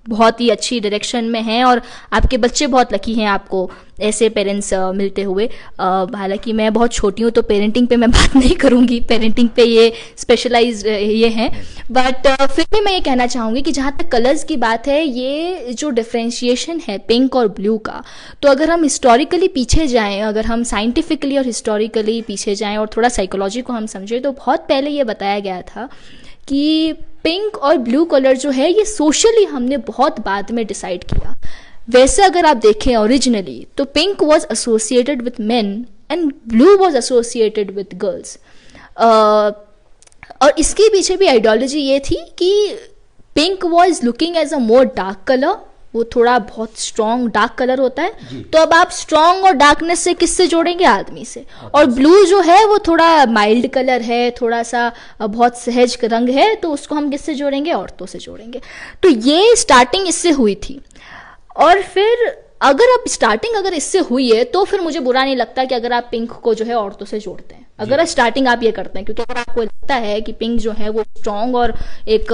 बहुत ही अच्छी डायरेक्शन में हैं और आपके बच्चे बहुत लकी हैं आपको ऐसे पेरेंट्स मिलते हुए। हालांकि मैं बहुत छोटी हूँ तो पेरेंटिंग पे मैं बात नहीं करूँगी, पेरेंटिंग पे ये स्पेशलाइज ये हैं, बट फिर भी मैं ये कहना चाहूँगी कि जहाँ तक कलर्स की बात है, ये जो डिफ्रेंशिएशन है पिंक और ब्लू का, तो अगर हम हिस्टोरिकली पीछे जाएं, अगर हम साइंटिफिकली और हिस्टोरिकली पीछे जाएं और थोड़ा साइकोलॉजी को हम समझें, तो बहुत पहले ये बताया गया था कि पिंक और ब्लू कलर जो है ये सोशली हमने बहुत बाद में डिसाइड किया। वैसे अगर आप देखें ओरिजिनली तो pink was associated with men and blue was associated with girls. और इसके पीछे भी आइडियोलॉजी ये थी कि pink was looking as a more dark colour, वो थोड़ा बहुत स्ट्रॉन्ग डार्क कलर होता है, तो अब आप स्ट्रॉन्ग और डार्कनेस से किससे जोड़ेंगे? आदमी से। और ब्लू जो है वो थोड़ा माइल्ड कलर है, थोड़ा सा बहुत सहज रंग है, तो उसको हम किससे जोड़ेंगे? औरतों से जोड़ेंगे। तो ये स्टार्टिंग इससे हुई थी। और फिर अगर स्टार्टिंग इससे हुई है तो फिर मुझे बुरा नहीं लगता कि अगर आप पिंक को जो है औरतों से जोड़ते हैं, अगर स्टार्टिंग आप ये करते हैं, क्योंकि अगर आपको लगता है कि पिंक जो है वो स्ट्रॉन्ग और एक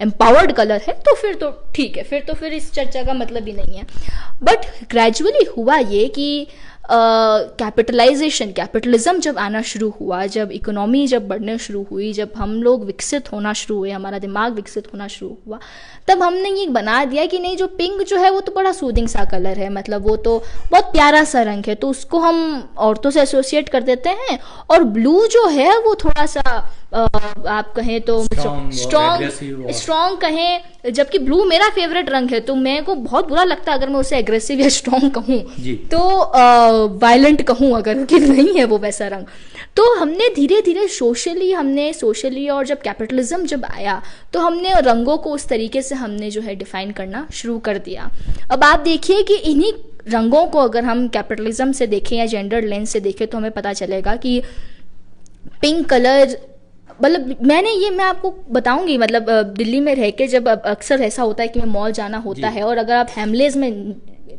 एम्पावर्ड कलर है तो फिर तो ठीक है, फिर इस चर्चा का मतलब ही नहीं है। बट ग्रेजुअली हुआ ये कि कैपिटलिज्म जब आना शुरू हुआ, जब इकोनॉमी जब बढ़ने शुरू हुई, जब हम लोग विकसित होना शुरू हुए, हमारा दिमाग विकसित होना शुरू हुआ, तब हमने ये बना दिया कि नहीं, जो पिंक जो है वो तो बड़ा सूदिंग सा कलर है, मतलब वो तो बहुत प्यारा सा रंग है, तो उसको हम औरतों से एसोसिएट कर देते हैं। और ब्लू जो है वो थोड़ा सा आप कहें तो स्ट्रॉन्ग कहें, जबकि ब्लू मेरा फेवरेट रंग है, तो मेरे को बहुत बुरा लगता है अगर मैं उसे एग्रेसिव या स्ट्रॉन्ग कहूँ, तो वायलेंट कहूँ अगर, कि नहीं है वो वैसा रंग। तो हमने धीरे धीरे सोशली और जब कैपिटलिज्म जब आया तो हमने रंगों को उस तरीके से हमने जो है डिफाइन करना शुरू कर दिया। अब आप देखिए कि इन्हीं रंगों को अगर हम कैपिटलिज्म से देखें या जेंडर लेंस से देखें तो हमें पता चलेगा कि पिंक कलर, मतलब मैं आपको बताऊंगी, मतलब दिल्ली में रह के जब अक्सर ऐसा होता है कि मैं मॉल जाना होता है, और अगर आप हेमलेज में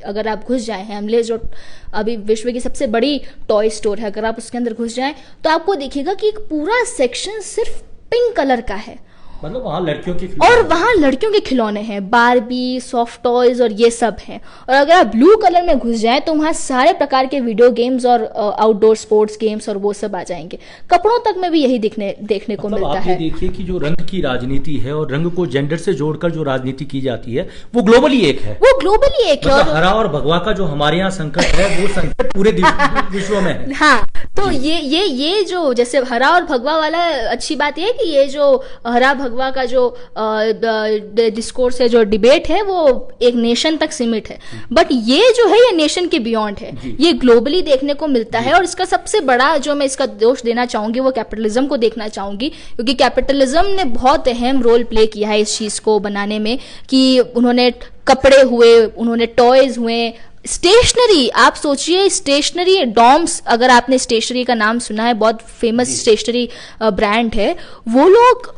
अगर आप घुस जाएं, हेमलेज जो अभी विश्व की सबसे बड़ी टॉय स्टोर है, अगर आप उसके अंदर घुस जाएं तो आपको दिखेगा कि एक पूरा सेक्शन सिर्फ पिंक कलर का है, मतलब वहाँ लड़कियों के खिलौने हैं, बारबी, सॉफ्ट टॉयज और ये सब हैं। और अगर आप ब्लू कलर में घुस जाएं तो वहाँ सारे प्रकार के वीडियो गेम्स और आउटडोर स्पोर्ट्स गेम्स और वो सब आ जाएंगे। कपड़ों तक में भी यही देखने को मिलता है। देखिए कि जो रंग की राजनीति है और रंग को जेंडर से जोड़कर जो राजनीति की जाती है वो ग्लोबली एक है, मतलब हरा और भगवा का जो हमारे यहाँ संकट है वो संकट पूरे विश्व में है। हाँ, तो ये जो जैसे हरा और भगवा वाला, अच्छी बात ये है कि ये जो हरा भगवा का जो डिस्कोर्स है, जो डिबेट है, वो एक नेशन तक सीमित है, बट ये जो है ये नेशन के बियॉन्ड है, ये ग्लोबली देखने को मिलता है। और इसका सबसे बड़ा जो मैं इसका दोष देना चाहूंगी वो कैपिटलिज्म को देखना चाहूंगी, क्योंकि कैपिटलिज्म ने बहुत अहम रोल प्ले किया है इस चीज को बनाने में, कि उन्होंने कपड़े हुए, उन्होंने टॉयज हुए, स्टेशनरी, आप सोचिए स्टेशनरी, डॉम्स, अगर आपने स्टेशनरी का नाम सुना है, बहुत फेमस स्टेशनरी ब्रांड है, वो लोग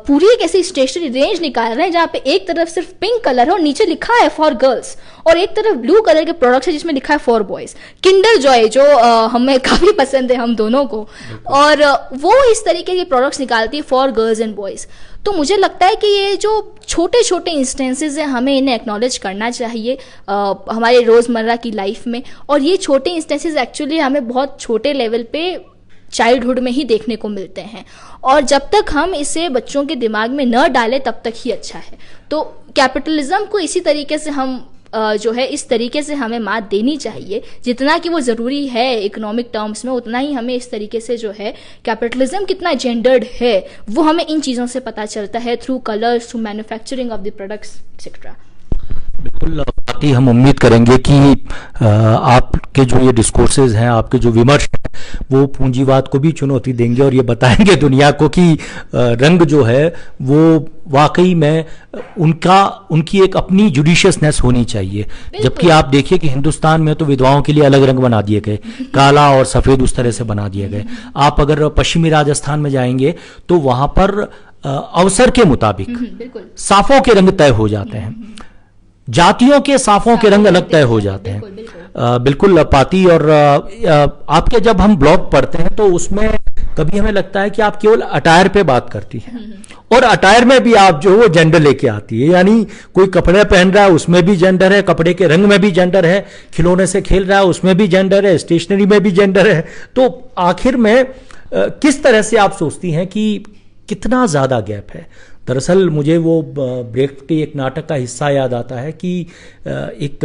पूरी एक ऐसी स्टेशनरी रेंज निकाल रहे हैं जहाँ पे एक तरफ सिर्फ पिंक कलर है और नीचे लिखा है फॉर गर्ल्स, और एक तरफ ब्लू कलर के प्रोडक्ट्स है जिसमें लिखा है फॉर बॉयज। किंडर जॉय जो हमें काफी पसंद है हम दोनों को, और वो इस तरीके के प्रोडक्ट्स निकालती है फॉर गर्ल्स एंड बॉयज। तो मुझे लगता है कि ये जो छोटे छोटे इंस्टेंसेस हैं हमें इन्हें एक्नॉलेज करना चाहिए हमारे रोजमर्रा की लाइफ में, और ये छोटे इंस्टेंसेस एक्चुअली हमें बहुत छोटे लेवल पे चाइल्डहुड में ही देखने को मिलते हैं, और जब तक हम इसे बच्चों के दिमाग में न डालें तब तक ही अच्छा है। तो कैपिटलिज्म को इसी तरीके से हम जो है इस तरीके से हमें मात देनी चाहिए, जितना कि वो ज़रूरी है इकोनॉमिक टर्म्स में, उतना ही हमें इस तरीके से जो है कैपिटलिज्म कितना जेंडर्ड है वो हमें इन चीज़ों से पता चलता है, through colours, through manufacturing of the products etcetera. बिल्कुल बात ही हम उम्मीद करेंगे कि आपके जो ये डिस्कोर्सेज हैं, आपके जो विमर्श हैं, वो पूंजीवाद को भी चुनौती देंगे और ये बताएंगे दुनिया को कि रंग जो है वो वाकई में उनकी एक अपनी जुडिशियसनेस होनी चाहिए। जबकि आप देखिए कि हिंदुस्तान में तो विधवाओं के लिए अलग रंग बना दिए गए, काला और सफेद उस तरह से बना दिए गए। आप अगर पश्चिमी राजस्थान में जाएंगे तो वहां पर अवसर के मुताबिक साफों के रंग तय हो जाते हैं, जातियों के साफों के रंग अलग तय हो जाते हैं। बिल्कुल पाती। और आपके जब हम ब्लॉग पढ़ते हैं तो उसमें कभी हमें लगता है कि आप केवल अटायर पे बात करती हैं, और अटायर में भी आप जो वो जेंडर लेके आती है, यानी कोई कपड़े पहन रहा है उसमें भी जेंडर है, कपड़े के रंग में भी जेंडर है, खिलौने से खेल रहा है उसमें भी जेंडर है, स्टेशनरी में भी जेंडर है। तो आखिर में किस तरह से आप सोचती हैं कि कितना ज्यादा गैप है? दरअसल मुझे वो ब्रेक के एक नाटक का हिस्सा याद आता है कि एक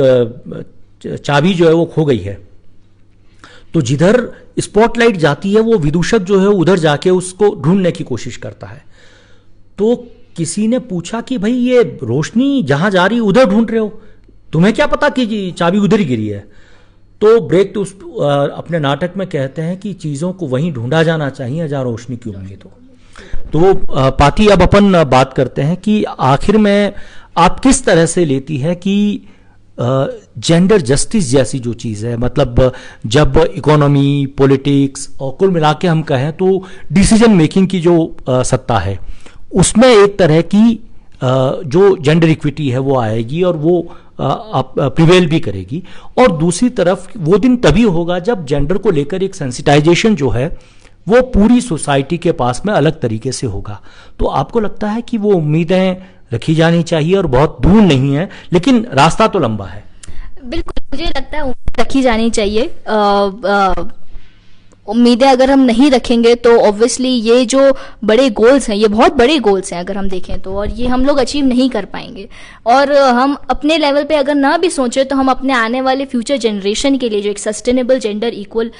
चाबी जो है वो खो गई है, तो जिधर स्पॉटलाइट जाती है वो विदूषक जो है उधर जाके उसको ढूंढने की कोशिश करता है। तो किसी ने पूछा कि भाई ये रोशनी जहां जा रही उधर ढूंढ रहे हो, तुम्हें क्या पता कि चाबी उधर ही गिरी है? तो ब्रेक उस अपने नाटक में कहते हैं कि चीजों को वहीं ढूंढा जाना चाहिए जहां रोशनी की उम्मीद हो। तो पाती, अब अपन बात करते हैं कि आखिर में आप किस तरह से लेती है कि जेंडर जस्टिस जैसी जो चीज़ है, मतलब जब इकोनॉमी, पॉलिटिक्स और कुल मिला के हम कहें तो डिसीजन मेकिंग की जो सत्ता है उसमें एक तरह की जो जेंडर इक्विटी है वो आएगी और वो प्रिवेल भी करेगी, और दूसरी तरफ वो दिन तभी होगा जब जेंडर को लेकर एक सेंसिटाइजेशन जो है वो पूरी सोसाइटी के पास में अलग तरीके से होगा। तो आपको लगता है कि वो उम्मीदें रखी जानी चाहिए और बहुत दूर नहीं है, लेकिन रास्ता तो लंबा है? बिल्कुल, मुझे लगता है उम्मीद रखी जानी चाहिए। उम्मीदें अगर हम नहीं रखेंगे तो ऑब्वियसली ये जो बड़े गोल्स हैं, ये बहुत बड़े गोल्स हैं अगर हम देखें तो, और ये हम लोग अचीव नहीं कर पाएंगे। और हम अपने लेवल पे अगर ना भी सोचें तो हम अपने आने वाले फ्यूचर जनरेशन के लिए जो एक सस्टेनेबल जेंडर इक्वल,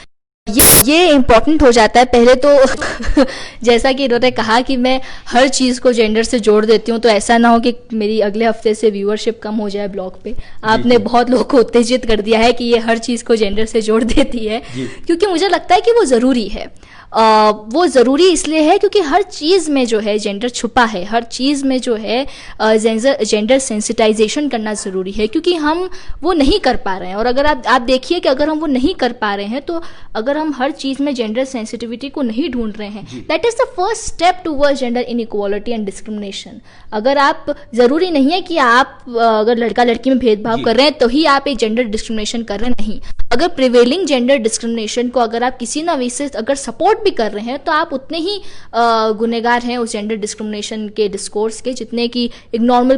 ये इम्पोर्टेंट हो जाता है। पहले तो जैसा कि इन्होंने कहा कि मैं हर चीज़ को जेंडर से जोड़ देती हूँ, तो ऐसा ना हो कि मेरी अगले हफ्ते से व्यूअरशिप कम हो जाए ब्लॉग पे। आपने बहुत लोगों को उत्तेजित कर दिया है कि ये हर चीज़ को जेंडर से जोड़ देती है, क्योंकि मुझे लगता है कि वो ज़रूरी है। वो ज़रूरी इसलिए है क्योंकि हर चीज़ में जो है जेंडर छुपा है, हर चीज़ में जो है जेंडर सेंसिटाइजेशन करना ज़रूरी है, क्योंकि हम वो नहीं कर पा रहे हैं। और अगर आप देखिए कि अगर हम वो नहीं कर पा रहे हैं, तो अगर हम हर चीज़ में जेंडर सेंसिटिविटी को नहीं ढूंढ रहे हैं, that is the first step towards gender inequality and discrimination. अगर आप, ज़रूरी नहीं है कि आप अगर लड़का लड़की में भेदभाव कर रहे हैं तो ही आप एक जेंडर डिस्क्रिमिनेशन कर रहे हैं, नहीं। अगर प्रिवेलिंग जेंडर डिस्क्रिमिनेशन को अगर आप किसी ना वे से अगर सपोर्ट भी कर रहे हैं तो आप उतने ही गुनहगार हैं उस जेंडर डिस्क्रिमिनेशन के डिस्कोर्स के, जितने की एक नॉर्मल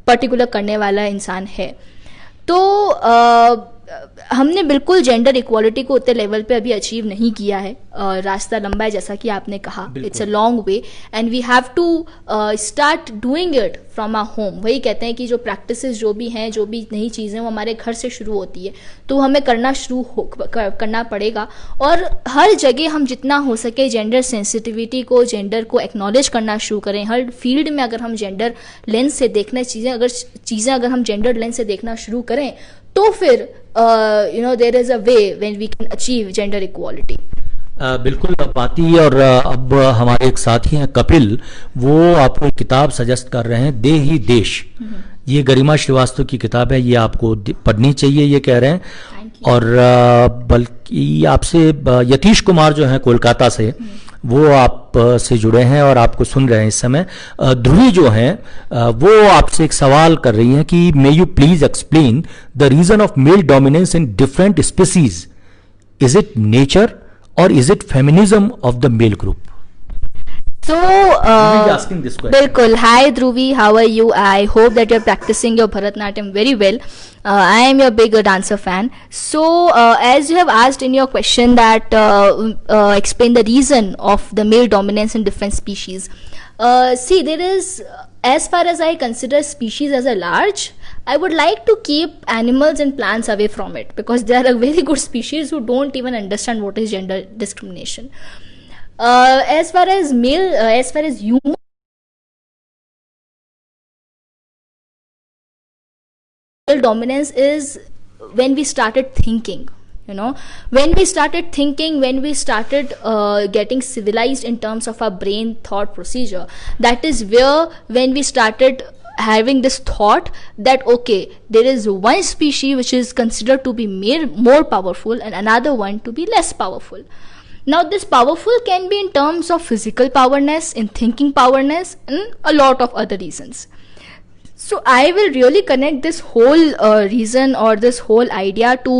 पर्टिकुलर करने वाला इंसान है। तो हमने बिल्कुल जेंडर इक्वालिटी को उतने लेवल पे अभी अचीव नहीं किया है, रास्ता लंबा है जैसा कि आपने कहा, it's a long way and we have to start doing it from our home. वही कहते हैं कि जो प्रैक्टिसेस जो भी हैं, जो भी नई चीज़ें वो हमारे घर से शुरू होती है, तो हमें करना करना पड़ेगा। और हर जगह हम जितना हो सके जेंडर सेंसिटिविटी को, जेंडर को एक्नॉलेज करना शुरू करें। हर फील्ड में अगर हम जेंडर लेंस से देखना चीज़ें अगर हम जेंडर लेंस से देखना शुरू करें, तो फिर there is a way when we can achieve gender equality. बिल्कुल पाती। और अब हमारे एक साथी हैं कपिल, वो आपको एक किताब सजेस्ट कर रहे हैं, दे ही देश। ये गरिमा श्रीवास्तव की किताब है, ये आपको पढ़नी चाहिए ये कह रहे हैं। और बल्कि आपसे यतीश कुमार जो हैं कोलकाता से, वो आप से जुड़े हैं और आपको सुन रहे हैं इस समय। ध्रुवी जो हैं वो आपसे एक सवाल कर रही हैं कि may you please explain the reason of male dominance in different species, is it nature और is it feminism of the male group? So, asking this question. Bilkul. Hi Dhruvi, how are you? I hope that you're practicing your Bharatanatyam very well. I am your big dancer fan. So, as you have asked in your question that explain the reason of the male dominance in different species. See, there is, as far as I consider species as a large, I would like to keep animals and plants away from it, because they are a very good species who don't even understand what is gender discrimination. As far as human dominance is when we started thinking, when we started getting civilized in terms of our brain thought procedure. That is where when we started having this thought that okay, there is one species which is considered to be more powerful and another one to be less powerful. Now this powerful can be in terms of physical powerness, in thinking powerness, and a lot of other reasons. So I will really connect this whole reason or this whole idea to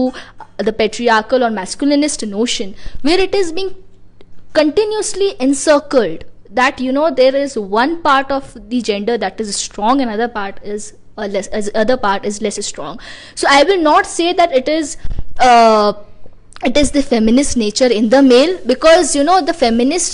the patriarchal or masculinist notion, where it is being continuously encircled that there is one part of the gender that is strong and other part is less strong. So I will not say that it is the feminist nature in the male, because the feminist